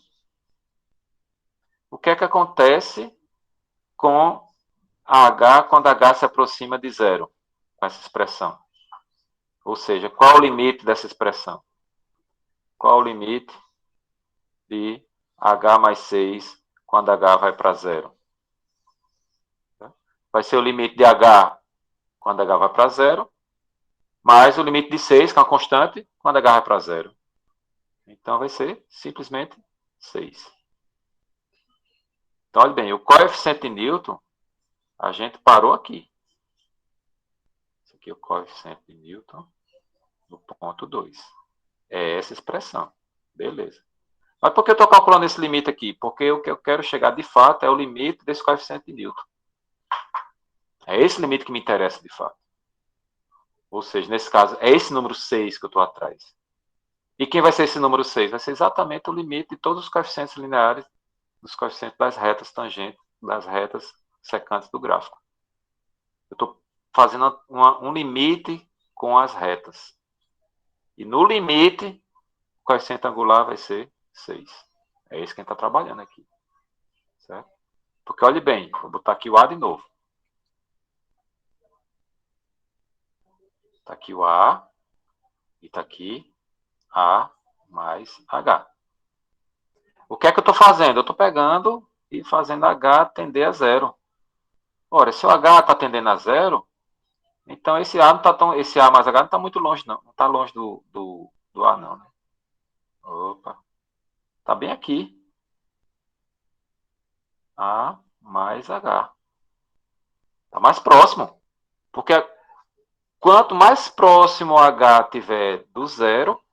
o que é que acontece com h quando h se aproxima de zero, com essa expressão? Ou seja, qual o limite dessa expressão? Qual o limite de h mais 6 quando h vai para zero? Vai ser o limite de h quando h vai para zero, mais o limite de 6, que é uma constante, quando h vai para zero. Então, vai ser simplesmente 6. Então, olha bem, o coeficiente de Newton, a gente parou aqui. Esse aqui é o coeficiente de Newton no ponto 2. É essa expressão. Beleza. Mas por que eu estou calculando esse limite aqui? Porque o que eu quero chegar de fato é o limite desse coeficiente de Newton. É esse limite que me interessa de fato. Ou seja, nesse caso, é esse número 6 que eu estou atrás. E quem vai ser esse número 6? Vai ser exatamente o limite de todos os coeficientes lineares, dos coeficientes das retas tangentes, das retas secantes do gráfico. Eu estou fazendo um limite com as retas. E no limite, o coeficiente angular vai ser 6. É isso que a gente está trabalhando aqui. Certo? Porque, olhe bem, vou botar aqui o A de novo. Está aqui o A e está aqui A mais H. O que é que eu estou fazendo? Eu estou pegando e fazendo H tender a zero. Ora, se o H está tendendo a zero, então esse A, não tá tão, esse A mais H não está muito longe, não. Não está longe do A, não. Né? Opa. Está bem aqui. A mais H. Está mais próximo. Porque quanto mais próximo o H tiver do zero,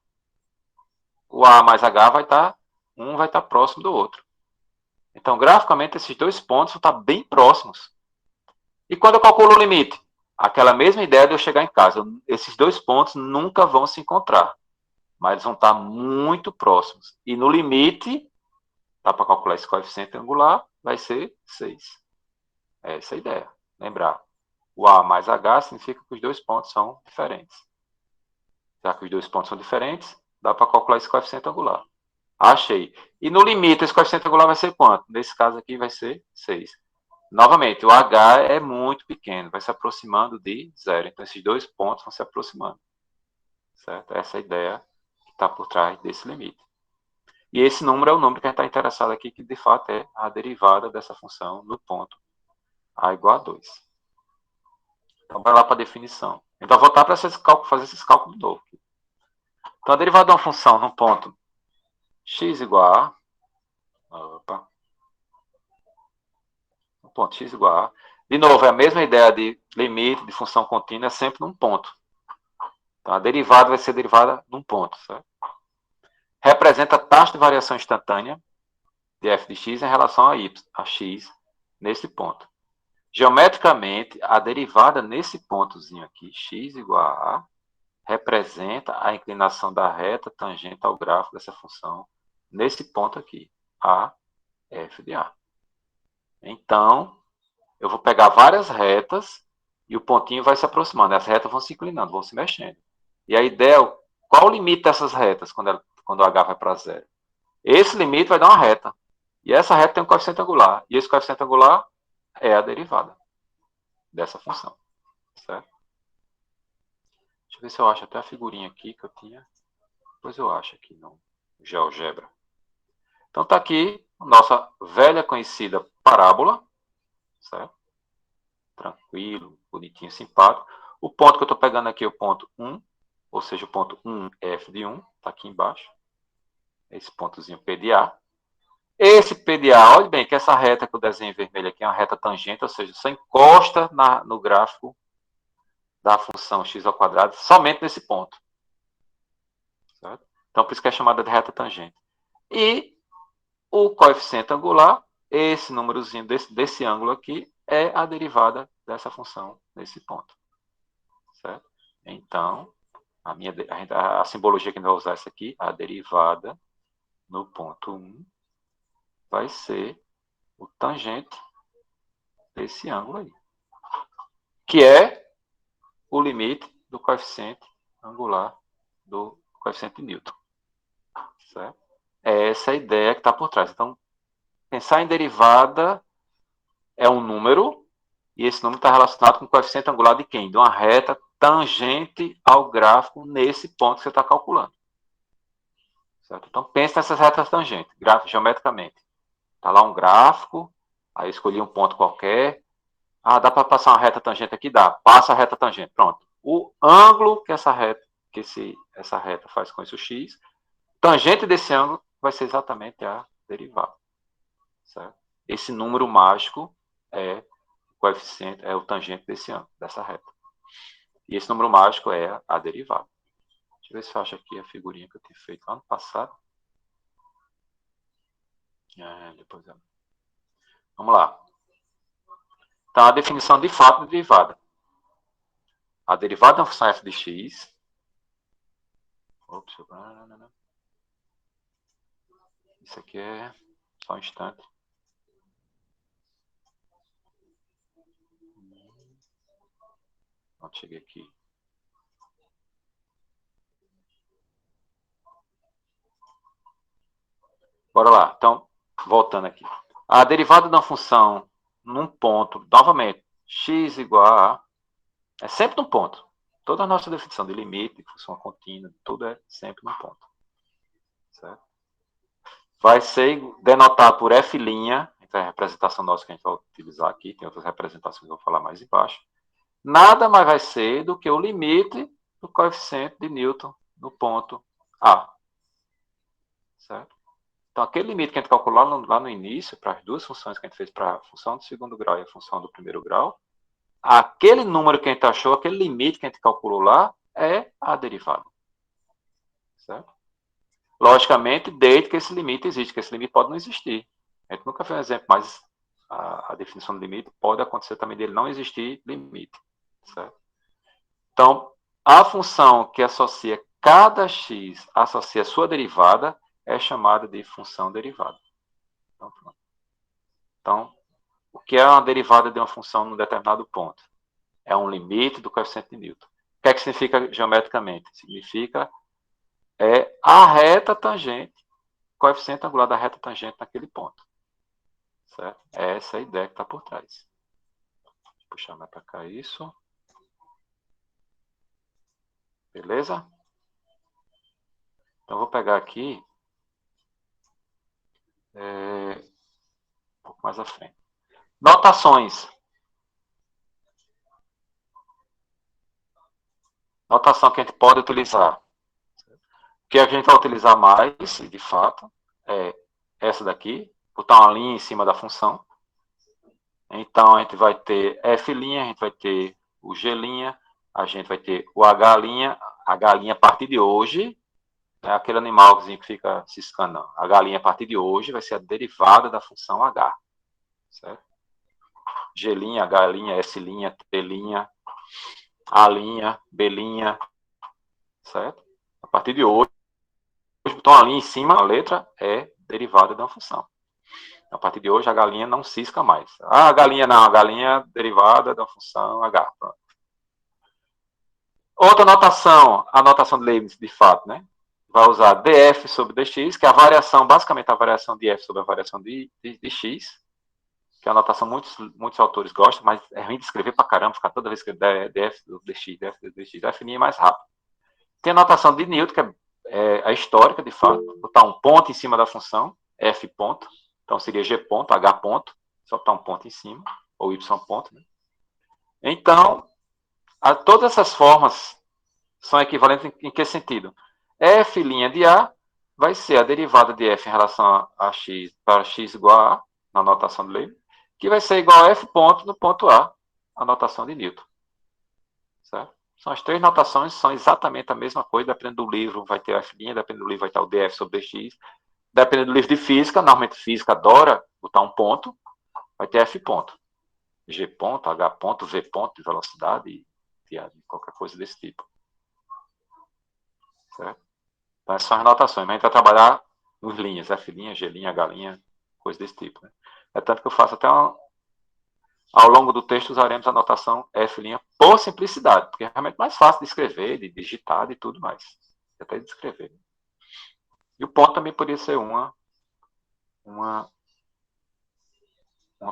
o A mais H vai estar, um vai estar próximo do outro. Então, graficamente, esses dois pontos vão estar bem próximos. E quando eu calculo o limite? Aquela mesma ideia de eu chegar em casa. Esses dois pontos nunca vão se encontrar, mas eles vão estar muito próximos. E no limite, dá para calcular esse coeficiente angular, vai ser 6. É essa a ideia. Lembrar, o A mais H significa que os dois pontos são diferentes. Já que os dois pontos são diferentes, dá para calcular esse coeficiente angular. Achei. E no limite, esse coeficiente angular vai ser quanto? Nesse caso aqui vai ser 6. Novamente, o H é muito pequeno, vai se aproximando de zero. Então, esses dois pontos vão se aproximando. Certo? Essa é a ideia que está por trás desse limite. E esse número é o número que a gente está interessado aqui, que de fato é a derivada dessa função no ponto A igual a 2. Então, vai lá para a definição. Então, vou voltar para fazer esses cálculos de novo. Então, a derivada de uma função no ponto x igual a... Opa. No ponto x igual a... De novo, é a mesma ideia de limite de função contínua, é sempre num ponto. Então, a derivada vai ser derivada num ponto. Certo? Representa a taxa de variação instantânea de f de x em relação a x nesse ponto. Geometricamente, a derivada nesse pontozinho aqui, x igual a representa a inclinação da reta tangente ao gráfico dessa função nesse ponto aqui, a, f de a. Então, eu vou pegar várias retas e o pontinho vai se aproximando. As retas vão se inclinando, vão se mexendo. E a ideia Qual o limite dessas retas quando o h vai para zero? Esse limite vai dar uma reta. E essa reta tem um coeficiente angular. E esse coeficiente angular é a derivada dessa função. Certo? Deixa eu ver se eu acho até a figurinha aqui que eu tinha. Depois eu acho aqui no GeoGebra. Então está aqui a nossa velha conhecida parábola. Certo? Tranquilo, bonitinho, simpático. O ponto que eu estou pegando aqui é o ponto 1, ou seja, o ponto 1 é f de 1, está aqui embaixo. Esse pontozinho P de A. Esse P de A, olha bem que essa reta que eu desenho em vermelho aqui é uma reta tangente, ou seja, só encosta no gráfico da função x ao quadrado somente nesse ponto. Certo? Então, por isso que é chamada de reta tangente. E o coeficiente angular, esse númerozinho desse ângulo aqui, é a derivada dessa função nesse ponto. Certo? Então, a simbologia que a gente vai usar essa aqui, a derivada no ponto 1, vai ser o tangente desse ângulo aí, que é o limite do coeficiente angular do coeficiente de Newton. Certo? É essa a ideia que está por trás. Então, pensar em derivada é um número, e esse número está relacionado com o coeficiente angular de quem? De uma reta tangente ao gráfico nesse ponto que você está calculando. Certo? Então, pense nessas retas tangentes, geometricamente. Está lá um gráfico, aí eu escolhi um ponto qualquer. Ah, dá para passar uma reta tangente aqui? Dá. Passa a reta tangente. Pronto. O ângulo que essa reta faz com esse x, tangente desse ângulo vai ser exatamente a derivada. Certo? Esse número mágico é o coeficiente, é o tangente desse ângulo, dessa reta. E esse número mágico é a derivada. Deixa eu ver se eu acho aqui a figurinha que eu tinha feito lá no passado. Depois eu... Vamos lá. Então, a definição de fato de derivada. A derivada de uma função f de x. Ops, isso aqui é só um instante. Pronto, cheguei aqui. Bora lá. Então, voltando aqui. A derivada de uma função num ponto, novamente, x igual a... É sempre num ponto. Toda a nossa definição de limite, de função contínua, tudo é sempre num ponto. Certo? Vai ser denotado por f', então é a representação nossa que a gente vai utilizar aqui, tem outras representações que eu vou falar mais embaixo. Nada mais vai ser do que o limite do coeficiente de Newton no ponto A. Certo? Então, aquele limite que a gente calculou lá no início, para as duas funções que a gente fez para a função do segundo grau e a função do primeiro grau, aquele número que a gente achou, aquele limite que a gente calculou lá, é a derivada. Certo? Logicamente, desde que esse limite existe, que esse limite pode não existir. A gente nunca fez um exemplo, mas a definição do limite pode acontecer também dele não existir limite. Certo? Então, a função que associa cada x, associa a sua derivada, é chamada de função derivada. Então, o que é uma derivada de uma função num determinado ponto? É um limite do coeficiente de Newton. O que é que significa geometricamente? Significa a reta tangente, coeficiente angular da reta tangente naquele ponto. Certo? É essa a ideia que está por trás. Vou puxar mais para cá isso. Beleza? Então, vou pegar aqui um pouco mais à frente. Notações. Notação que a gente pode utilizar. O que a gente vai utilizar mais, de fato, é essa daqui, botar uma linha em cima da função. Então, a gente vai ter f', a gente vai ter o g', a gente vai ter o h', a partir de hoje, é aquele animalzinho que fica ciscando, não. H' a partir de hoje vai ser a derivada da função h. Certo? G', h', s', t', a', b', certo? A partir de hoje, botar uma linha em cima, a letra é derivada de uma função. A partir de hoje, a galinha não cisca mais. A galinha não, a galinha derivada da função h. Pronto. Outra notação, a notação de Leibniz, de fato, né? Vai usar df sobre dx, que é a variação, basicamente a variação de f sobre a variação de x, que é uma notação muitos autores gostam, mas é ruim de escrever pra caramba, ficar toda vez que df do dx, df do dx, definir mais rápido. Tem a notação de Newton, que é a histórica, de fato, botar um ponto em cima da função, f ponto, então seria g ponto, h ponto, só botar um ponto em cima, ou y ponto, né? Então, todas essas formas são equivalentes em que sentido? F' de A vai ser a derivada de F em relação a x para x igual a A, na notação de Leibniz, que vai ser igual a F ponto no ponto A, a notação de Newton. Certo? São as três notações, são exatamente a mesma coisa, dependendo do livro vai ter F', dependendo do livro vai estar o df sobre dx, dependendo do livro de física, normalmente física adora botar um ponto, vai ter F ponto, G ponto, H ponto, V ponto de velocidade, de qualquer coisa desse tipo. Certo? Então, essas são as notações, mas a gente vai trabalhar nos linhas, F', G', H', coisa desse tipo. Né? É tanto que eu faço até ao longo do texto usaremos a notação F' por simplicidade, porque é realmente mais fácil de escrever, de digitar e tudo mais. Até de escrever. E o ponto também poderia ser uma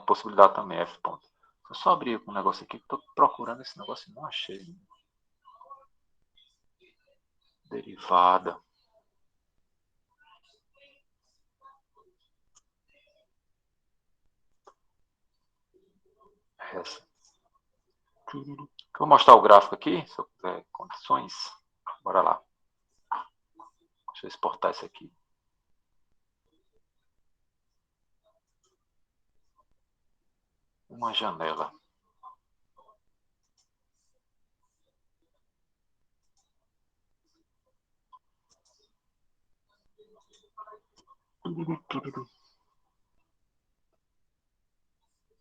possibilidade também, F ponto. Eu só abrir um negócio aqui, estou procurando esse negócio e não achei. Derivada. Essa. Vou mostrar o gráfico aqui, se eu tiver condições. Bora lá. Deixa eu exportar isso aqui. Uma janela.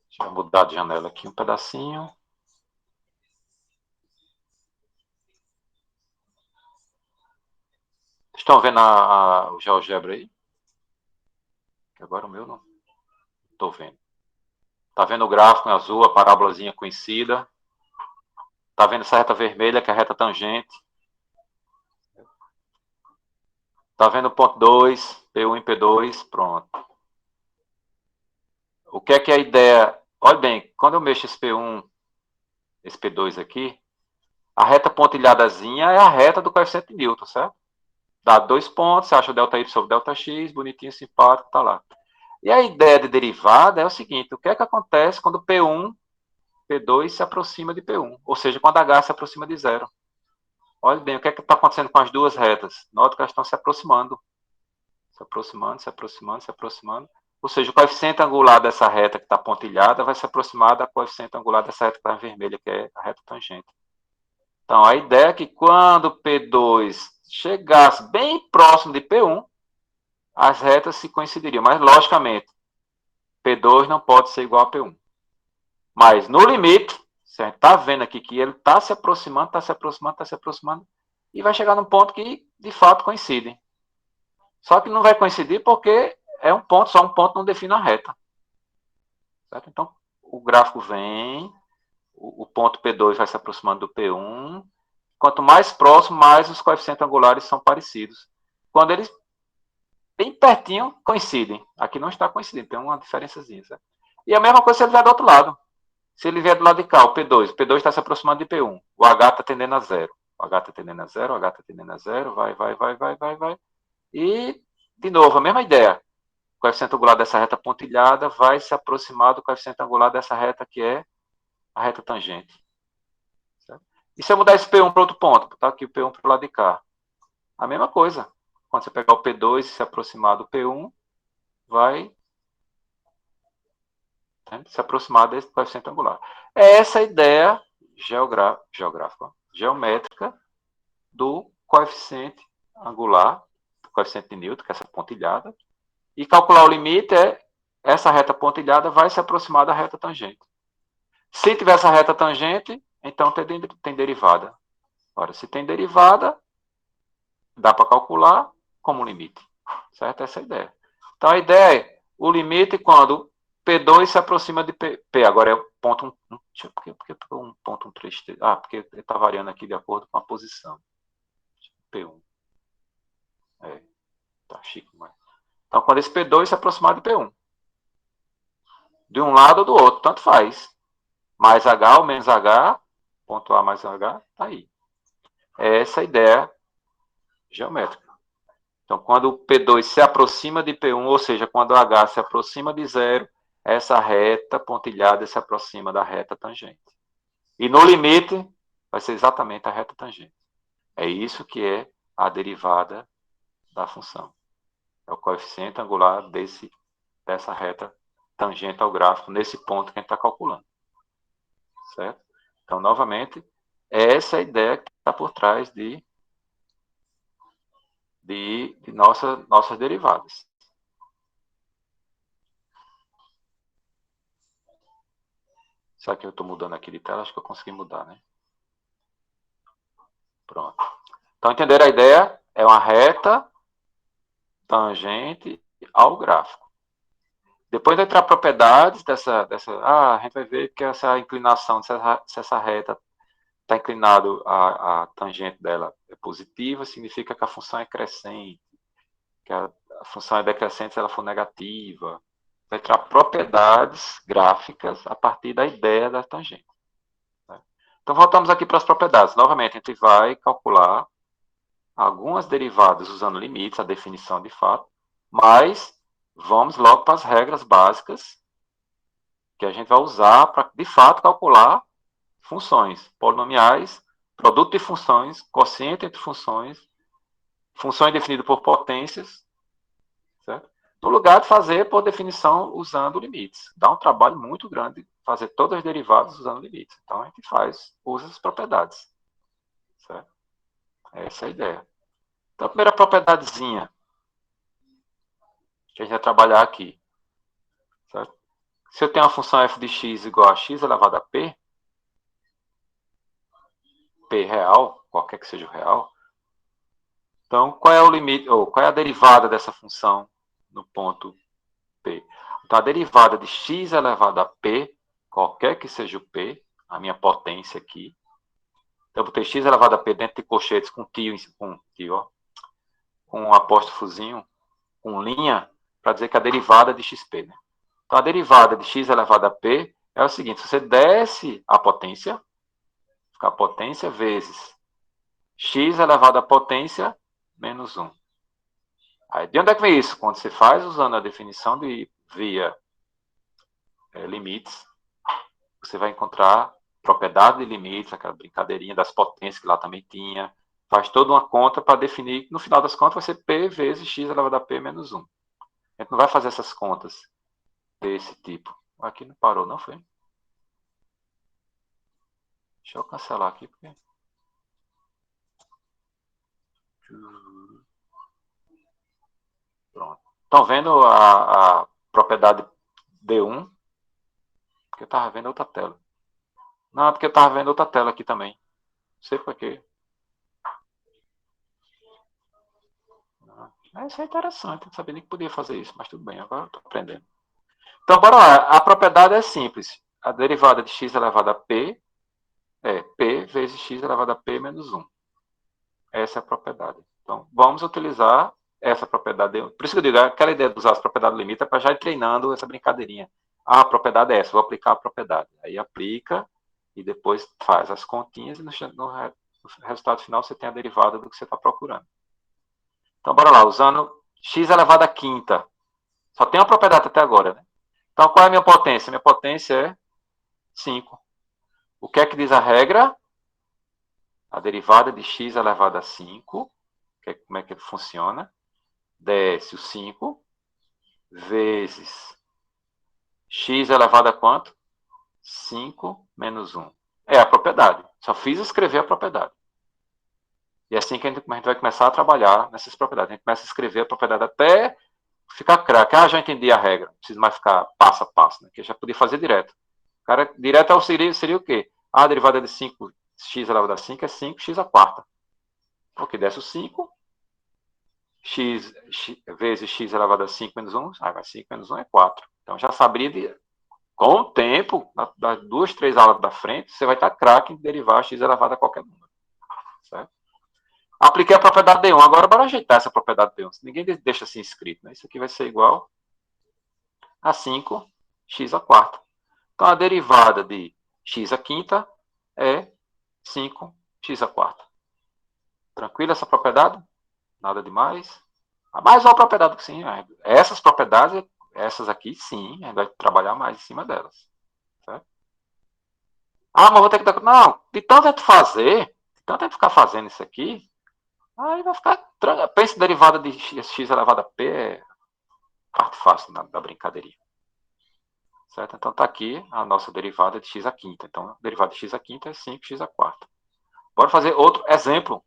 Deixa eu mudar de janela aqui um pedacinho. Estão vendo o GeoGebra aí? Agora o meu não. Estou vendo. Está vendo o gráfico em azul, a parábolazinha conhecida. Está vendo essa reta vermelha, que é a reta tangente. Está vendo o ponto 2, P1 e P2, pronto. O que é a ideia? Olha bem, quando eu mexo esse P1, esse P2 aqui, a reta pontilhadazinha é a reta do coeficiente de Newton, certo? Dá 2 pontos, você acha o delta y sobre delta x, bonitinho, simpático, tá lá. E a ideia de derivada é o seguinte, o que é que acontece quando P1, P2 se aproxima de P1? Ou seja, quando H se aproxima de zero. Olha bem, o que é que está acontecendo com as duas retas? Nota que elas estão se aproximando. Se aproximando, se aproximando, se aproximando. Ou seja, o coeficiente angular dessa reta que está pontilhada vai se aproximar da coeficiente angular dessa reta que está vermelha, que é a reta tangente. Então, a ideia é que quando P2 chegasse bem próximo de P1, as retas se coincidiriam. Mas, logicamente, P2 não pode ser igual a P1. Mas, no limite, você está vendo aqui que ele está se aproximando, está se aproximando, está se aproximando, e vai chegar num ponto que, de fato, coincide. Só que não vai coincidir porque é um ponto, só um ponto não define a reta. Certo? Então, o gráfico vem, o ponto P2 vai se aproximando do P1. Quanto mais próximo, mais os coeficientes angulares são parecidos. Quando eles bem pertinho, coincidem. Aqui não está coincidindo, tem uma diferençazinha. Certo? E a mesma coisa se ele vier do outro lado. Se ele vier do lado de cá, o P2 está se aproximando de P1. O H está tendendo a zero. O H está tendendo a zero, o H está tendendo a zero, vai. E, de novo, a mesma ideia. O coeficiente angular dessa reta pontilhada vai se aproximar do coeficiente angular dessa reta que é a reta tangente. Certo? E se eu mudar esse P1 para outro ponto, botar aqui o P1 para o lado de cá, a mesma coisa. Quando você pegar o P2 e se aproximar do P1, vai se aproximar desse coeficiente angular. É essa a ideia geométrica do coeficiente angular, do coeficiente de Newton, que é essa pontilhada, e calcular o limite essa reta pontilhada vai se aproximar da reta tangente. Se tiver essa reta tangente, então tem derivada. Ora, se tem derivada, dá para calcular como limite. Certo? Essa é a ideia. Então, a ideia é o limite quando P2 se aproxima de P. Agora é o ponto 1. Por que um ponto 1,3? Porque ele está variando aqui de acordo com a posição. P1. Tá chique, mas... Então, quando esse P2 se aproximar de P1. De um lado ou do outro, tanto faz. Mais H ou menos H, ponto A mais H, tá aí. É essa a ideia geométrica. Então, quando o P2 se aproxima de P1, ou seja, quando o H se aproxima de zero, essa reta pontilhada se aproxima da reta tangente. E no limite, vai ser exatamente a reta tangente. É isso que é a derivada da função. É o coeficiente angular dessa reta tangente ao gráfico, nesse ponto que a gente está calculando. Certo? Então, novamente, essa é a ideia que está por trás de nossas derivadas. Será que eu estou mudando aqui de tela? Acho que eu consegui mudar, né? Pronto. Então, entenderam a ideia? É uma reta tangente ao gráfico. Depois de entrar propriedades a gente vai ver que essa inclinação, se essa reta está inclinado, a tangente dela é positiva, significa que a função é crescente, que a função é decrescente se ela for negativa. Vai entrar propriedades gráficas a partir da ideia da tangente. Então, voltamos aqui para as propriedades. Novamente, a gente vai calcular algumas derivadas usando limites, a definição de fato, mas vamos logo para as regras básicas que a gente vai usar para, de fato, calcular funções polinomiais, produto de funções, quociente entre funções, funções definidas por potências, certo? No lugar de fazer por definição usando limites. Dá um trabalho muito grande fazer todas as derivadas usando limites. Então, a gente usa as propriedades. Certo? Essa é a ideia. Então, a primeira propriedadezinha que a gente vai trabalhar aqui. Certo? Se eu tenho uma função f de x igual a x elevado a p, p real, qualquer que seja o real, então qual é o limite, ou qual é a derivada dessa função no ponto P? Então, a derivada de x elevado a p, qualquer que seja o p, a minha potência aqui, então eu botei x elevado a p dentro de colchetes com com um apóstrofozinho, com linha, para dizer que a derivada é de xp. Né? Então, a derivada de x elevado a p é o seguinte, se você desce a potência, fica a potência vezes x elevado a potência menos 1. Aí, de onde é que vem isso? Quando você faz usando a definição via limites, você vai encontrar propriedade de limites, aquela brincadeirinha das potências que lá também tinha, faz toda uma conta para definir, no final das contas vai ser p vezes x elevado a p menos 1. A gente não vai fazer essas contas desse tipo. Aqui não parou, não foi? Deixa eu cancelar aqui, porque... Pronto. Estão vendo a propriedade D1? Porque eu estava vendo outra tela. Não, porque eu estava vendo outra tela aqui também. Não sei por quê. Isso é interessante. Não sabia nem que podia fazer isso, mas tudo bem, agora eu estou aprendendo. Então, bora lá. A propriedade é simples. A derivada de x elevado a p é p vezes x elevado a p menos 1. Essa é a propriedade. Então, vamos utilizar essa propriedade. Por isso que eu digo, aquela ideia de usar as propriedades limites é para já ir treinando essa brincadeirinha. A propriedade é essa, vou aplicar a propriedade. Aí aplica e depois faz as continhas e no resultado final você tem a derivada do que você está procurando. Então, bora lá, usando x elevado a quinta. Só tem uma propriedade até agora, né? Então, qual é a minha potência? Minha potência é 5. O que é que diz a regra? A derivada de x elevado a 5, como é que funciona? Desce o 5 vezes x elevado a quanto? 5 menos 1. É a propriedade. Só fiz escrever a propriedade. E é assim que a gente vai começar a trabalhar nessas propriedades. A gente começa a escrever a propriedade até ficar craque. Já entendi a regra. Não preciso mais ficar passo a passo. Né? Que eu já podia fazer direto. Cara, direto seria o quê? A derivada de 5x elevado a 5 é 5x a quarta. Ok, desce o 5. X vezes x elevado a 5 menos 1. Vai 5 menos 1 é 4. Então, já saberia, com o tempo, das 2, 3 aulas da frente, você vai estar craque em derivar x elevado a qualquer número. Certo? Apliquei a propriedade D1. Agora, bora ajeitar essa propriedade D1. Ninguém deixa assim escrito. Né? Isso aqui vai ser igual a 5x à quarta. Então, a derivada de x à quinta é 5x à quarta. Tranquilo essa propriedade? Nada demais. Mais uma propriedade que sim. Essas propriedades, essas aqui, sim, a gente vai trabalhar mais em cima delas. Certo? Ah, mas vou ter que dar... Não, de tanto a gente fazer, de tanto a gente ficar fazendo isso aqui, aí vai ficar... Pensa em derivada de x elevado a p, é parte fácil da brincadeirinha. Certo? Então, está aqui a nossa derivada de x à quinta. Então, a derivada de x à quinta é 5x à quarta. Bora fazer outro exemplo.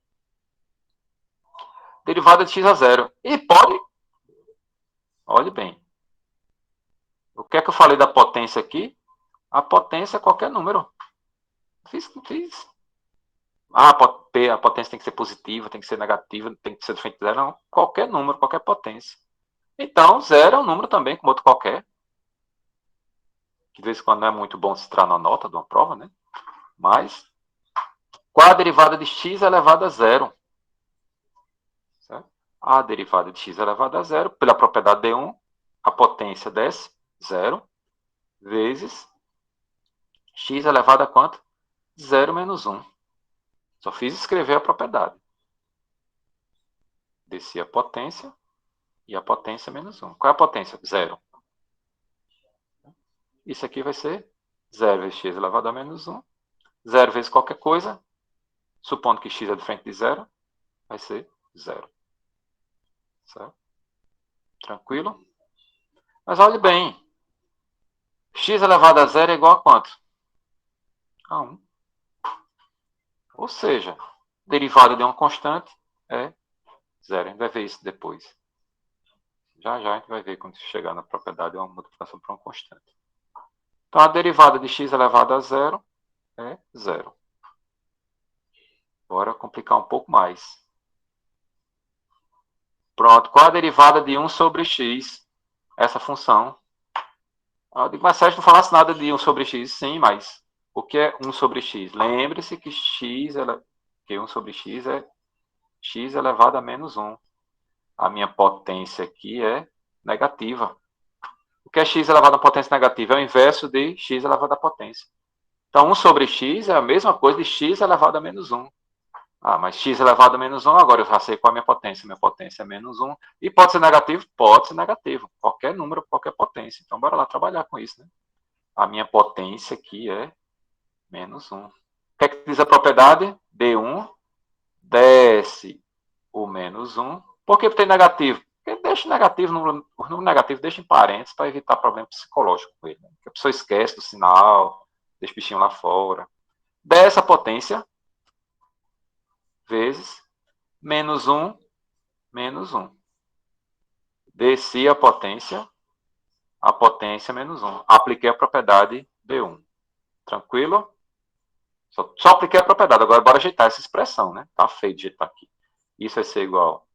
Derivada de x a zero. E pode... Olhe bem. O que é que eu falei da potência aqui? A potência é qualquer número. Fiz. Ah, a potência tem que ser positiva, tem que ser negativa, tem que ser diferente de zero. Não, qualquer número, qualquer potência. Então, zero é um número também, como outro qualquer. Que de vez em quando não é muito bom citar na nota de uma prova, né? Mas, qual a derivada de x elevado a zero? Certo? A derivada de x elevado a zero, pela propriedade D1, a potência desce, zero, vezes x elevado a quanto? 0 menos 1. Só fiz escrever a propriedade. Desci a potência e a potência menos 1. Qual é a potência? 0. Isso aqui vai ser 0 vezes x elevado a menos 1. 0 vezes qualquer coisa, supondo que x é diferente de 0, vai ser 0. Certo? Tranquilo? Mas olhe bem. X elevado a 0 é igual a quanto? A 1. Ou seja, derivada de uma constante é 0. A gente vai ver isso depois. Já a gente vai ver quando chegar na propriedade de uma multiplicação por uma constante. Então, a derivada de x elevado a 0 é 0. Bora complicar um pouco mais. Pronto. Qual a derivada de 1 sobre x? Essa função. Eu digo, mas Sérgio, não falasse nada de 1 sobre x. Sim, mas o que é 1 sobre x? Lembre-se que que 1 sobre x é x elevado a menos 1. A minha potência aqui é negativa. O que é x elevado a potência negativa? É o inverso de x elevado a potência. Então, 1 sobre x é a mesma coisa de x elevado a menos 1. Ah, mas x elevado a menos 1, agora eu já sei qual é a minha potência. Minha potência é menos 1. E pode ser negativo? Pode ser negativo. Qualquer número, qualquer potência. Então, bora lá trabalhar com isso, né? A minha potência aqui é menos 1. O que é que diz a propriedade? D1 desce o menos 1. Por que tem negativo? Porque deixa negativo, o número negativo deixa em parênteses para evitar problema psicológico com ele. Né? Porque a pessoa esquece do sinal, deixa o bichinho lá fora. Desce a potência vezes menos 1, menos 1. Desci a potência menos 1. Apliquei a propriedade D1. Tranquilo? Só apliquei a propriedade. Agora, bora ajeitar essa expressão, né? Tá feio de ajeitar aqui. Isso vai ser igual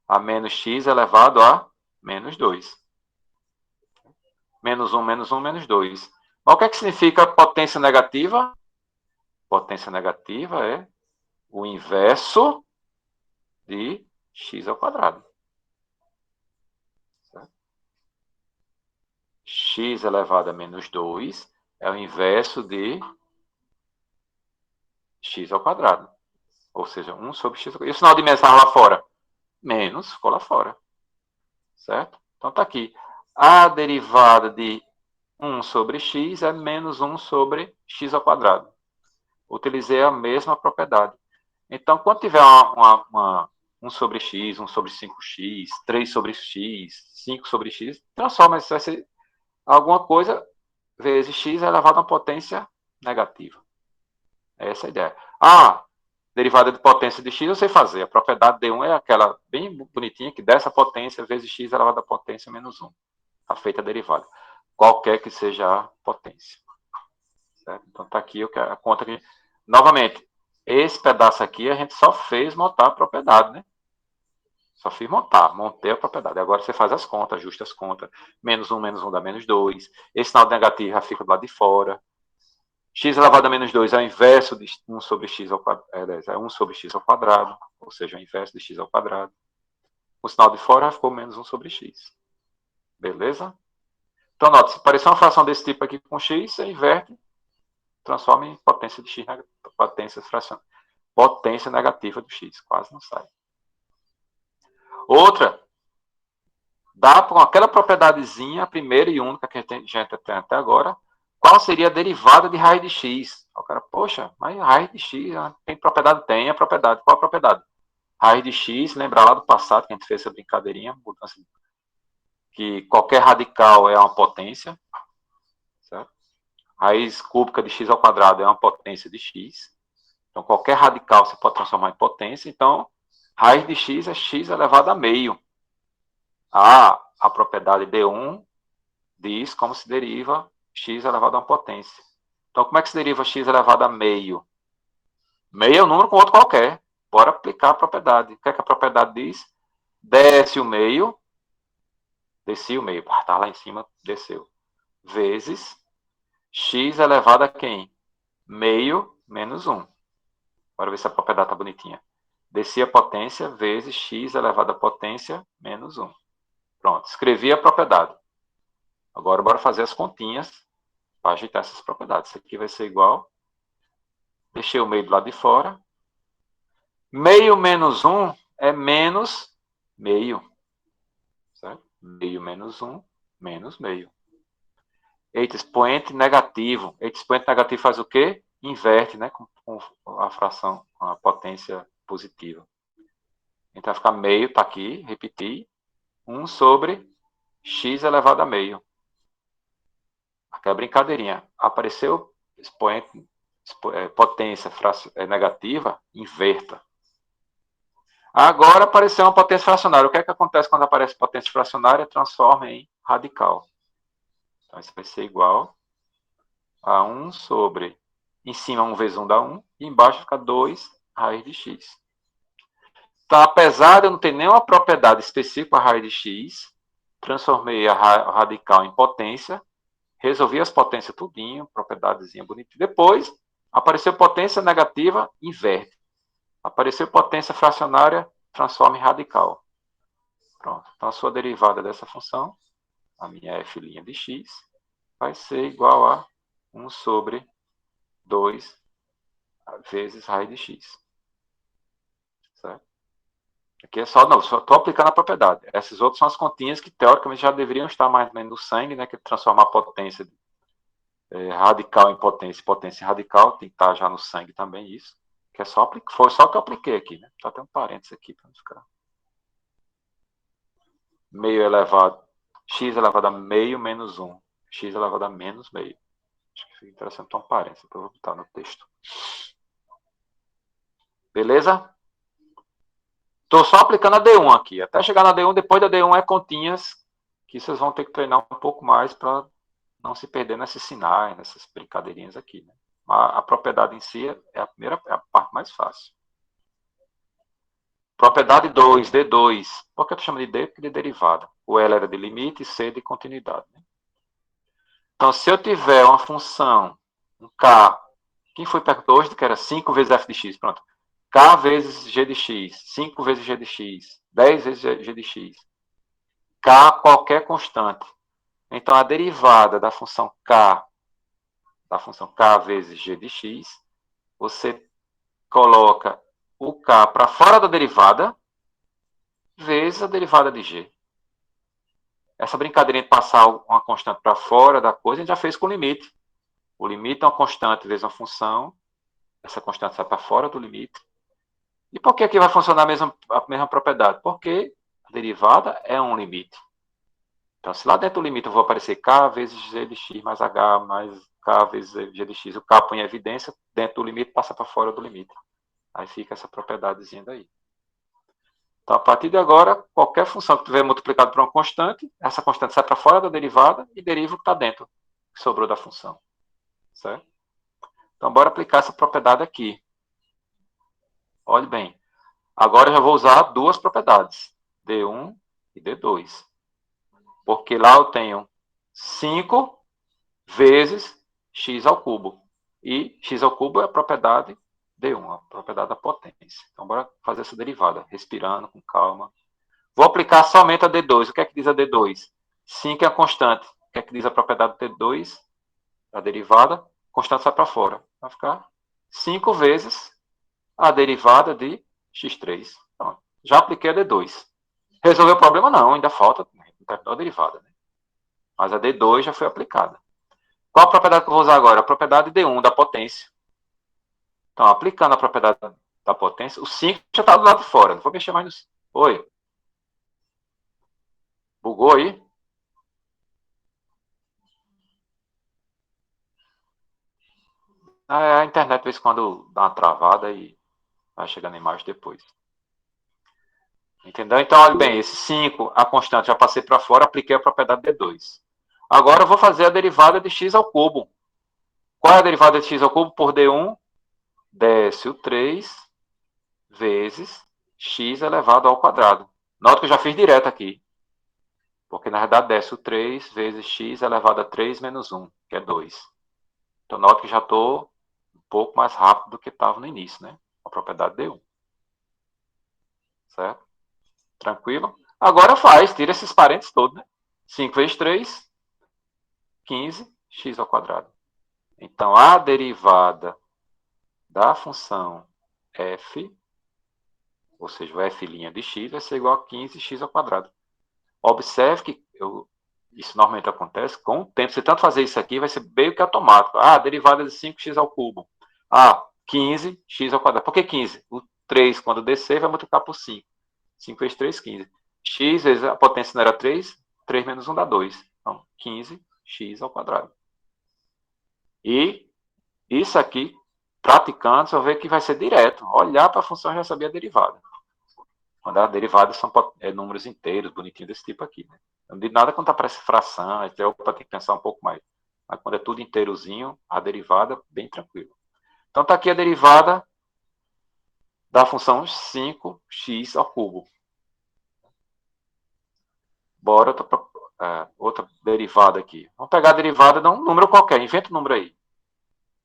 a menos x elevado a menos 2. Menos 1, menos 1, menos 2. Mas o que é que significa potência negativa? Potência negativa é o inverso de x ao quadrado. Certo? X elevado a menos 2 é o inverso de x ao quadrado. Ou seja, 1 sobre x ao quadrado. E o sinal de menos estava lá fora? Menos ficou lá fora. Certo? Então está aqui. A derivada de 1 sobre x é menos 1 sobre x ao quadrado. Utilizei a mesma propriedade. Então, quando tiver 1 sobre x, 1 sobre 5x, 3 sobre x, 5 sobre x, transforma isso, vai ser alguma coisa vezes x elevado a uma potência negativa. Essa é a ideia. Ah, derivada de potência de x eu sei fazer. A propriedade D1 é aquela bem bonitinha que dessa potência vezes x elevado a potência menos 1. A feita derivada. Qualquer que seja a potência. Certo? Então, está aqui a conta que... Novamente, esse pedaço aqui a gente só fez montar a propriedade, né? Só fiz montar, montei a propriedade. Agora você faz as contas, ajusta as contas. Menos um dá menos 2. Esse sinal negativo já fica do lado de fora. X elevado a menos 2 é o inverso de 1 sobre x ao quadrado. É 1 sobre x ao quadrado, ou seja, o inverso de x ao quadrado. O sinal de fora ficou menos 1 sobre x. Beleza? Então, nota, se aparecer uma fração desse tipo aqui com x, você inverte, transforma em potência de x, potência negativa do x. Quase não sai. Outra, dá com aquela propriedadezinha, a primeira e única que a gente tem até agora, qual seria a derivada de raiz de x? O cara, poxa, mas raiz de x tem propriedade? Tem a propriedade. Qual a propriedade? Raiz de x, lembrar lá do passado que a gente fez essa brincadeirinha, assim, que qualquer radical é uma potência, certo? Raiz cúbica de x ao quadrado é uma potência de x. Então, qualquer radical você pode transformar em potência. Então, raiz de x é x elevado a meio. A propriedade D1 diz como se deriva x elevado a uma potência. Então, como é que se deriva x elevado a meio? Meio é um número com outro qualquer. Bora aplicar a propriedade. O que é que a propriedade diz? Desce o meio. Desci o meio. Tá lá em cima, desceu. Vezes x elevado a quem? Meio menos 1. Bora ver se a propriedade está bonitinha. Desci a potência vezes x elevado a potência menos 1. Pronto, escrevi a propriedade. Agora, bora fazer as continhas para ajeitar essas propriedades. Isso aqui vai ser igual. Deixei o meio do lado de fora. Meio menos 1 é menos meio. Certo? Meio menos 1, menos meio. Eita, expoente negativo. Eita, expoente negativo faz o quê? Inverte, né? Com a fração, com a potência positiva. Então vai ficar meio, tá aqui, repetir. 1 sobre x elevado a meio. Aquela brincadeirinha. Apareceu expoente, potência negativa, inverta. Agora apareceu uma potência fracionária. O que é que acontece quando aparece potência fracionária? Transforma em radical. Então, isso vai ser igual a 1 sobre... Em cima, 1 vezes 1 dá 1. E embaixo fica 2 raiz de x. Então, apesar de eu não ter nenhuma propriedade específica para a raiz de x, transformei a radical em potência, resolvi as potências tudinho, propriedadezinha bonitinha. Depois, apareceu potência negativa, inverte. Apareceu potência fracionária, transforma em radical. Pronto. Então, a sua derivada dessa função, a minha f' de x, vai ser igual a 1 sobre 2 vezes raiz de x. Certo? Aqui é só estou aplicando a propriedade. Essas outras são as continhas que, teoricamente, já deveriam estar mais ou menos no sangue, né? Que transformar a potência radical em potência, potência em radical, tem que estar já no sangue também isso. Que é só, foi só que eu apliquei aqui, né? Só tem um parênteses aqui para não ficar. Meio elevado, x elevado a meio menos 1. X elevado a menos meio. Acho que fica interessante um parênteses, depois eu vou botar no texto. Beleza? Estou só aplicando a D1 aqui. Até chegar na D1, depois da D1 é continhas, que vocês vão ter que treinar um pouco mais para não se perder nesses sinais, nessas brincadeirinhas aqui. Né? A propriedade em si é a parte mais fácil. Propriedade 2, D2. Por que eu chamo de D? Porque de derivada. O L era de limite e C de continuidade. Né? Então, se eu tiver uma função, um K, quem foi perto hoje que era 5 vezes f de x? Pronto. K vezes g de x, 5 vezes g de x, 10 vezes g de x. K qualquer constante. Então, a derivada da função K vezes g de x, você coloca o K para fora da derivada, vezes a derivada de g. Essa brincadeira de passar uma constante para fora da coisa, a gente já fez com o limite. O limite é uma constante vezes uma função. Essa constante sai para fora do limite. E por que aqui vai funcionar a mesma propriedade? Porque a derivada é um limite. Então, se lá dentro do limite eu vou aparecer k vezes g de x mais h mais k vezes g de x, o k põe em evidência, dentro do limite passa para fora do limite. Aí fica essa propriedadezinha daí. Então, a partir de agora, qualquer função que tiver multiplicado por uma constante, essa constante sai para fora da derivada e deriva o que está dentro, que sobrou da função. Certo? Então, bora aplicar essa propriedade aqui. Olhe bem. Agora eu já vou usar duas propriedades. D1 e D2. Porque lá eu tenho 5 vezes x ao cubo. E x ao cubo é a propriedade D1, a propriedade da potência. Então, bora fazer essa derivada, respirando, com calma. Vou aplicar somente a D2. O que é que diz a D2? 5 é a constante. O que é que diz a propriedade D2? A derivada, constante sai para fora. Vai ficar 5 vezes a derivada de x3. Então, já apliquei a D2. Resolveu o problema? Não, ainda falta a derivada. Né? Mas a D2 já foi aplicada. Qual a propriedade que eu vou usar agora? A propriedade D1, da potência. Então, aplicando a propriedade da potência, o 5 já está do lado de fora. Não vou mexer mais no... Oi? Bugou aí? A internet, de vez em quando, dá uma travada e vai chegando a imagem depois. Entendeu? Então, olha bem, esse 5, a constante, já passei para fora, apliquei a propriedade D2. Agora eu vou fazer a derivada de x ao cubo. Qual é a derivada de x ao cubo por D1? Desce o 3 vezes x elevado ao quadrado. Nota que eu já fiz direto aqui. Porque, na verdade, desce o 3 vezes x elevado a 3 menos 1, que é 2. Então, nota que já estou um pouco mais rápido do que estava no início, né? A propriedade D1. Certo? Tranquilo? Agora faz, tira esses parênteses todos, né? 5 vezes 3, 15, x ao quadrado. Então, a derivada da função f, ou seja, o f' de x, vai ser igual a 15x ao quadrado. Observe que isso normalmente acontece com o tempo. Se tanto fazer isso aqui, vai ser meio que automático. Ah, derivada de 5x ao cubo. Ah, 15x ao quadrado. Por que 15? O 3, quando descer, vai multiplicar por 5. 5 vezes 3, 15. X vezes a potência não era 3, 3 menos 1 dá 2. Então, 15x ao quadrado. E isso aqui, praticando, você vai ver que vai ser direto. Olhar para a função e já saber a derivada. Quando a derivada são números inteiros, bonitinhos desse tipo aqui. Né? Não digo nada quando aparece fração, até opa, tem que pensar um pouco mais. Mas quando é tudo inteirozinho, a derivada, bem tranquilo. Então, está aqui a derivada da função 5x ao cubo. Bora outra derivada aqui. Vamos pegar a derivada de um número qualquer. Inventa um número aí.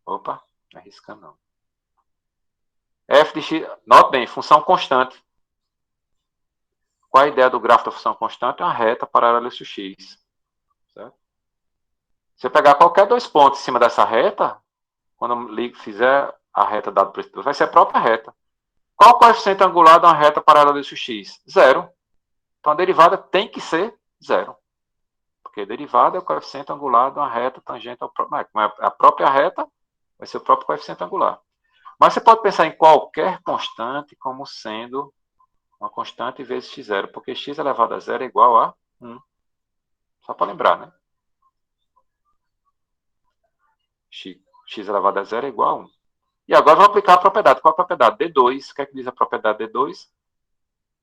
Opa, não é arriscando não. F de x, note bem, função constante. Qual a ideia do gráfico da função constante? É uma reta paralela a x. Certo? Se eu pegar qualquer dois pontos em cima dessa reta, quando eu fizer a reta dada por esse, vai ser a própria reta. Qual o coeficiente angular de uma reta paralela a x? Zero. Então a derivada tem que ser zero. Porque a derivada é o coeficiente angular de uma reta tangente ao próprio. A própria reta vai ser o próprio coeficiente angular. Mas você pode pensar em qualquer constante como sendo uma constante vezes x0, porque x elevado a zero é igual a 1. Só para lembrar, né? X elevado a zero é igual a 1. E agora vamos aplicar a propriedade. Qual a propriedade? D2. O que é que diz a propriedade D2?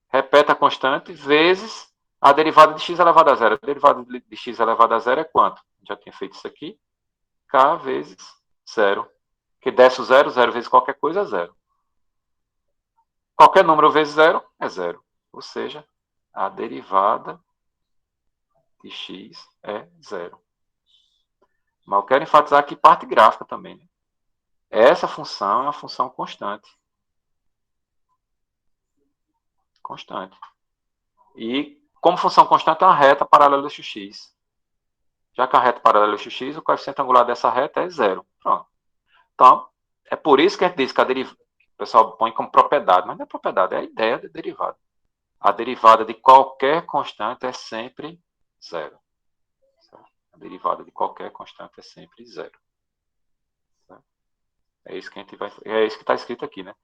Repete a constante vezes a derivada de x elevado a zero. A derivada de x elevado a zero é quanto? Já tinha feito isso aqui. K vezes zero. Que desce o zero, zero vezes qualquer coisa é zero. Qualquer número vezes zero é zero. Ou seja, a derivada de x é zero. Mas eu quero enfatizar aqui parte gráfica também. Né? Essa função é uma função constante. Constante. E, como função constante, é uma reta paralela a x. Já que a reta paralela a x, o coeficiente angular dessa reta é zero. Pronto. Então, é por isso que a gente diz que a derivada, o pessoal põe como propriedade, mas não é propriedade, é a ideia de derivada. A derivada de qualquer constante é sempre zero. A derivada de qualquer constante é sempre zero. É isso que está escrito aqui, né?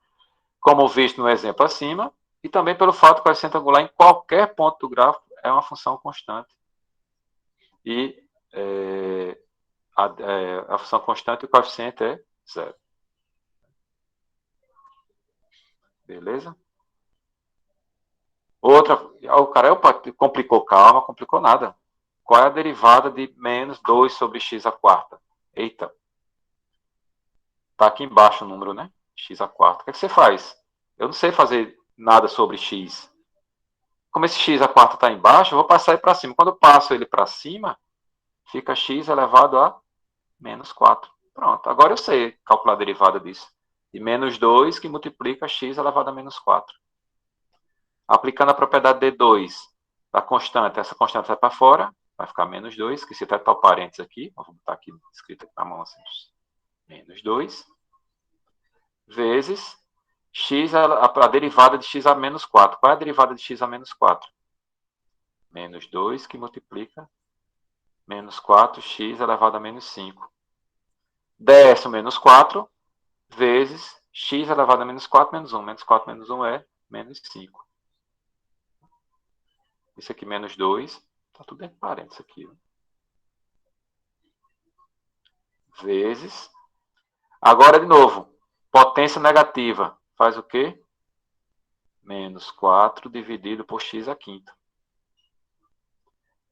Como visto no exemplo acima, e também pelo fato que o coeficiente angular em qualquer ponto do gráfico é uma função constante. E a função constante e o coeficiente é zero. Beleza? Outra, o cara, complicou, calma, complicou nada. Qual é a derivada de menos 2 sobre x à quarta? Eita. Está aqui embaixo o número, né? X à quarta. O que você faz? Eu não sei fazer nada sobre x. como esse x a quarta está embaixo, eu vou passar ele para cima. Quando eu passo ele para cima, fica x elevado a menos 4. Pronto, agora eu sei calcular a derivada disso. De menos 2 que multiplica x elevado a menos 4. Aplicando a propriedade D2 da constante, essa constante vai para fora, vai ficar menos 2, que se até tal parênteses aqui, vou botar aqui escrito na mão assim, menos 2, vezes x, a derivada de x a menos 4. Qual é a derivada de x a menos 4? Menos 2 que multiplica menos 4x elevado a menos 5. Décimo menos 4 vezes x elevado a menos 4 menos 1. Menos 4 menos 1 é menos 5. Isso aqui menos 2. Está tudo dentro de parênteses aqui. Vezes. Agora, de novo, potência negativa. Faz o quê? Menos 4 dividido por x a quinta.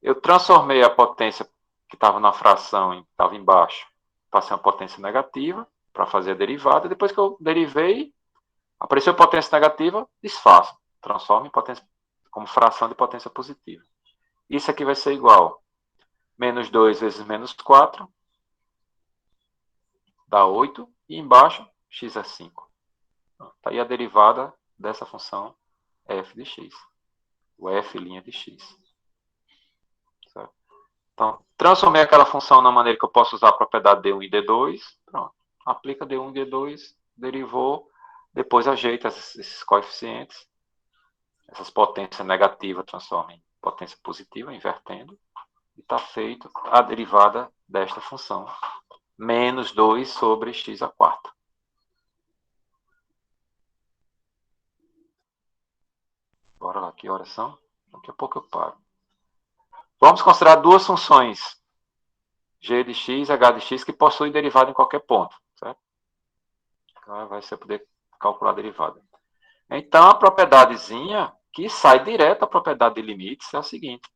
Eu transformei a potência que estava na fração, estava embaixo, para ser uma potência negativa, para fazer a derivada. Depois que eu derivei, apareceu potência negativa, desfaço. Transformo em potência, como fração de potência positiva. Isso aqui vai ser igual. Menos 2 vezes menos 4 dá 8. E embaixo, x é 5. Está aí a derivada dessa função f de x. O f' de x. Certo? Então, transformei aquela função na maneira que eu posso usar a propriedade D1 e D2. Pronto. Aplica D1 e D2, derivou. Depois ajeita esses coeficientes. Essas potências negativas transforma em potência positiva, invertendo. E está feito a derivada desta função. Menos 2 sobre x a quarta. Bora lá, que horas são? Daqui a pouco eu paro. Vamos considerar duas funções, g de x e h de x, que possuem derivada em qualquer ponto. Certo? Então, vai ser poder calcular a derivada. Então, a propriedadezinha que sai direto da propriedade de limites é a seguinte.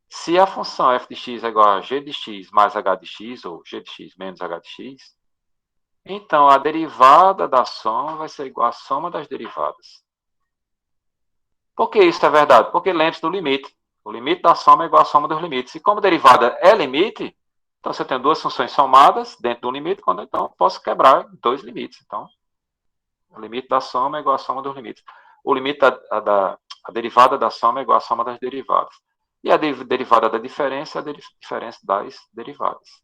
Se a função f de x é igual a g de x mais h de x, ou g de x menos h de x, então a derivada da soma vai ser igual à soma das derivadas. Por que isso é verdade? Porque lembre-se do limite. O limite da soma é igual à soma dos limites. E como derivada é limite, então se eu tenho duas funções somadas dentro do limite, então eu posso quebrar dois limites. Então, o limite da soma é igual à soma dos limites. O limite a derivada da soma é igual à soma das derivadas. E a derivada da diferença é a diferença das derivadas.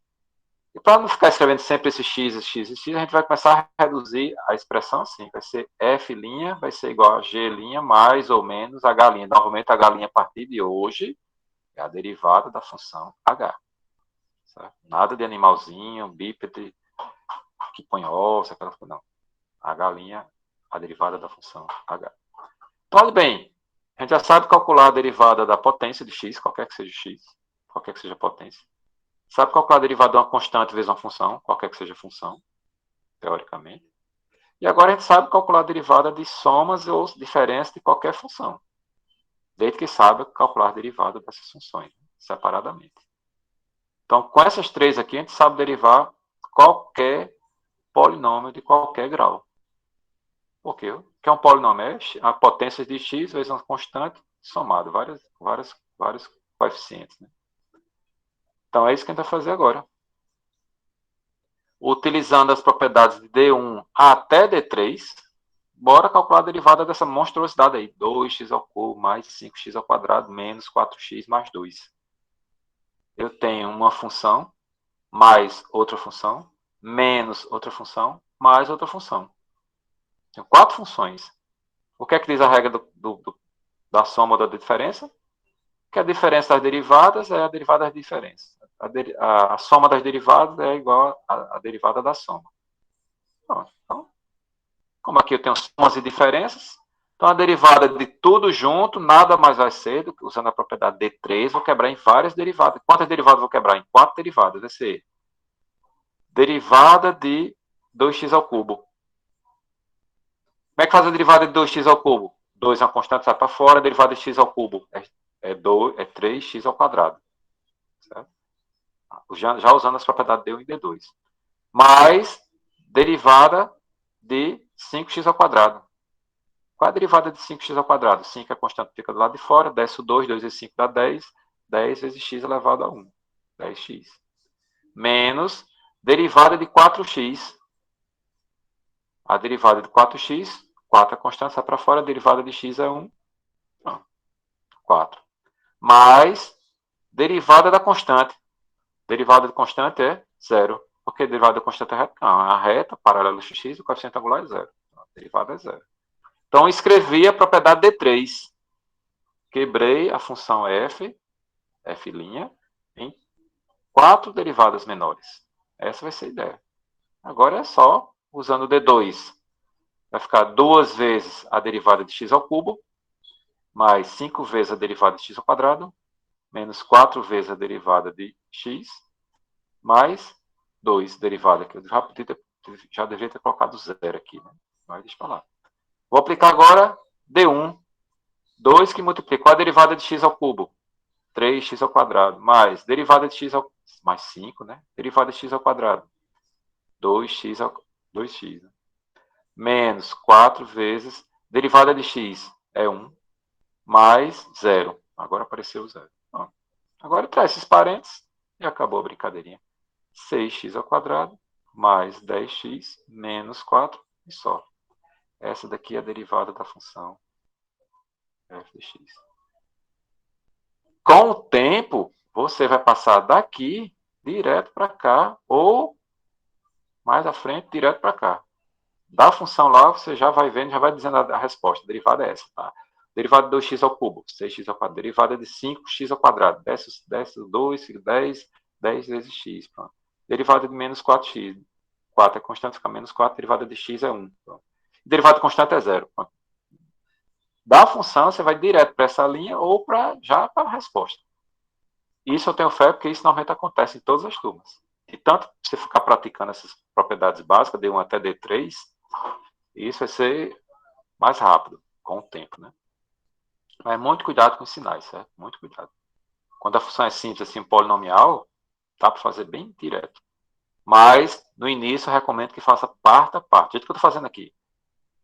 E para não ficar escrevendo sempre esse x, esse x, esse x, a gente vai começar a reduzir a expressão assim. Vai ser f' vai ser igual a g' mais ou menos h'. Novamente, h' a partir de hoje é a derivada da função h. Certo? Nada de animalzinho, bípede, que põe ovos, aquela coisa. Não. H', a derivada da função h. Então, olha bem, a gente já sabe calcular a derivada da potência de x, qualquer que seja x, qualquer que seja a potência. Sabe calcular a derivada de uma constante vezes uma função, qualquer que seja a função, teoricamente. E agora a gente sabe calcular a derivada de somas ou diferenças de qualquer função. Desde que saiba calcular a derivada dessas funções, separadamente. Então, com essas três aqui, a gente sabe derivar qualquer polinômio de qualquer grau. Por quê? O que é um polinômio? É a potência de x vezes uma constante somado, vários coeficientes. Né? Então, é isso que a gente vai fazer agora. Utilizando as propriedades de D1 até D3, bora calcular a derivada dessa monstruosidade aí. 2x ao cubo mais 5x ao quadrado menos 4x mais 2. Eu tenho uma função, mais outra função, menos outra função, mais outra função. Tenho 4 funções. O que é que diz a regra da soma ou da diferença? Que a diferença das derivadas é a derivada das diferenças. A soma das derivadas é igual à derivada da soma. Então, como aqui eu tenho somas e diferenças, então a derivada de tudo junto nada mais vai ser, usando a propriedade D3, vou quebrar em várias derivadas. Quantas derivadas vou quebrar? Em 4 derivadas. Vai ser derivada de 2x ao cubo. Como é que faz a derivada de 2x ao cubo? 2 é uma constante, sai para fora, a derivada de x ao cubo é 3x ao quadrado. Certo? Já usando as propriedades D1 e D2. Mais derivada de 5x ao quadrado. Qual é a derivada de 5x ao quadrado? 5 é constante, fica do lado de fora, desce o 2, 2 vezes 5 dá 10, 10 vezes x elevado a 1, 10x. Menos derivada de 4x. A derivada de 4x, 4 é constante, sai para fora, a derivada de x é 1, 4. Mais derivada da constante. Derivada de constante é 0. Porque derivada da constante é reta? Não, a reta, paralela a x, o coeficiente angular é 0. A derivada é 0. Então, escrevi a propriedade D3. Quebrei a função f, f', em 4 derivadas menores. Essa vai ser a ideia. Agora é só, usando o D2, vai ficar 2 vezes a derivada de x ao cubo, mais 5 vezes a derivada de x ao quadrado, menos 4 vezes a derivada de x, mais 2 derivada, que eu já deveria ter colocado 0 aqui, né? Mas deixa eu falar. Vou aplicar agora D1, 2 que multiplica. Qual a derivada de x ao cubo? 3x ao quadrado, mais derivada de x ao... mais 5, né? Derivada de x ao quadrado. 2x ao... 2x, né? Menos 4 vezes... derivada de x é 1, mais 0. Agora apareceu o 0. Agora traz esses parênteses e acabou a brincadeirinha. 6x ao quadrado, mais 10x, menos 4, e só. Essa daqui é a derivada da função f de x. Com o tempo, você vai passar daqui direto para cá, ou mais à frente, direto para cá. Da função lá, você já vai vendo, já vai dizendo a resposta. A derivada é essa, tá? Derivada de 2x ao cubo, 6x ao quadrado. Derivada de 5x ao quadrado. Desce o 2, 10, 10 vezes x. Pronto. Derivada de menos 4x. 4 é constante, fica menos 4. Derivada de x é 1. Pronto. Derivada constante é 0. Pronto. Da função, você vai direto para essa linha ou já para a resposta. Isso eu tenho fé, porque isso normalmente acontece em todas as turmas. E tanto você ficar praticando essas propriedades básicas, D1 até D3, isso vai ser mais rápido, com o tempo, né? Mas muito cuidado com os sinais, certo? Muito cuidado. Quando a função é simples, assim, polinomial, dá para fazer bem direto. Mas, no início, eu recomendo que faça parte a parte. Do jeito que eu estou fazendo aqui.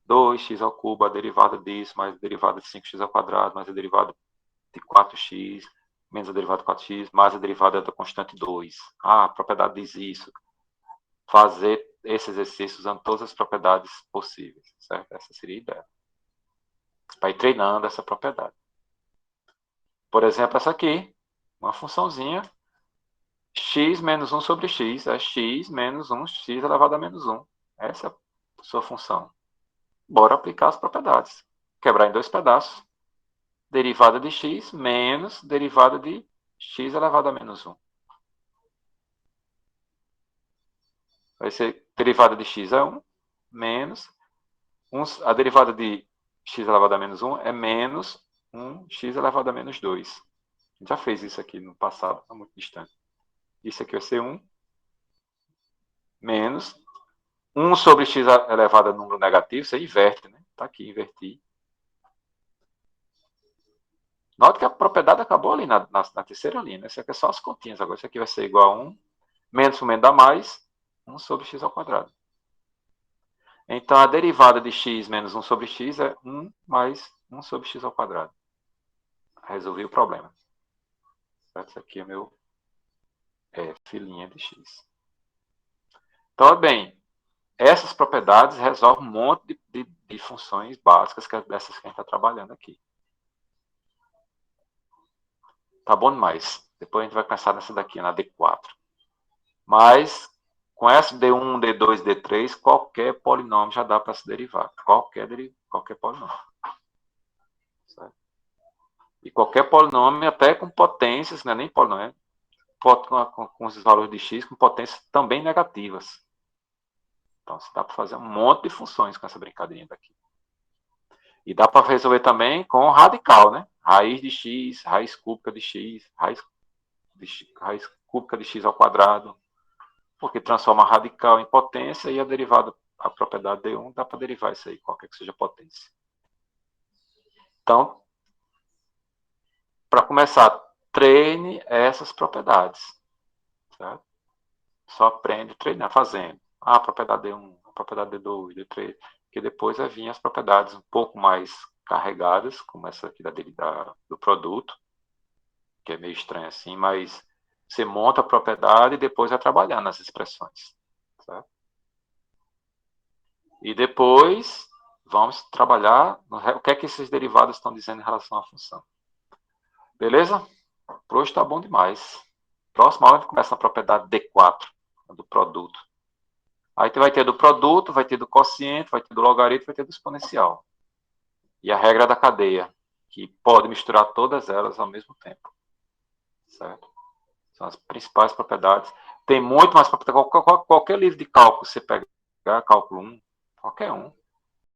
2x ao cubo, a derivada disso, mais a derivada de 5x ao quadrado, mais a derivada de 4x, menos a derivada de 4x, mais a derivada da constante 2. Ah, a propriedade diz isso. Fazer esse exercício usando todas as propriedades possíveis, certo? Essa seria a ideia. Para ir treinando essa propriedade. Por exemplo, essa aqui, uma funçãozinha, x menos 1 sobre x, é x menos 1, x elevado a menos 1. Essa é a sua função. Bora aplicar as propriedades. Quebrar em 2 pedaços. Derivada de x menos derivada de x elevado a menos 1. Vai ser derivada de x é 1, menos a derivada de x elevado a menos 1 é menos 1x elevado a menos 2. A gente já fez isso aqui no passado, não muito distante. Isso aqui vai ser 1, menos 1 sobre x elevado a número negativo, você inverte, né? Está aqui, inverti. Note que a propriedade acabou ali na terceira linha, né? Isso aqui é só as continhas agora. Isso aqui vai ser igual a 1, menos dá mais, 1 sobre x ao quadrado. Então, a derivada de x menos 1 sobre x é 1 mais 1 sobre x ao quadrado. Resolvi o problema. Isso aqui é meu f' de x. Então, bem, essas propriedades resolvem um monte de funções básicas dessas que a gente está trabalhando aqui. Tá bom demais. Depois a gente vai pensar nessa daqui, na D4. Mas, com essa D1, D2, D3, qualquer polinômio já dá para se derivar. Qualquer polinômio. Certo? E qualquer polinômio, até com potências, não é nem polinômio, com os valores de x com potências também negativas. Então, dá para fazer um monte de funções com essa brincadeirinha daqui. E dá para resolver também com radical, né? Raiz de x, raiz cúbica de x, raiz cúbica de x ao quadrado, porque transforma radical em potência e a derivada, a propriedade D1, dá para derivar isso aí, qualquer que seja a potência. Então, para começar, treine essas propriedades. Certo? Só aprende treinar fazendo. A propriedade D1, a propriedade D2, D3. porque depois vai vir as propriedades um pouco mais carregadas, como essa aqui do produto, que é meio estranho assim, mas você monta a propriedade e depois vai trabalhar nas expressões. Certo? E depois vamos trabalhar o que é que esses derivados estão dizendo em relação à função. Beleza? Por hoje está bom demais. Próxima aula a gente começa a propriedade D4, do produto. Aí vai ter do produto, vai ter do quociente, vai ter do logaritmo, vai ter do exponencial. E a regra da cadeia, que pode misturar todas elas ao mesmo tempo. Certo? São as principais propriedades. Tem muito mais propriedades. Qualquer livro de cálculo, você pegar cálculo 1, qualquer um,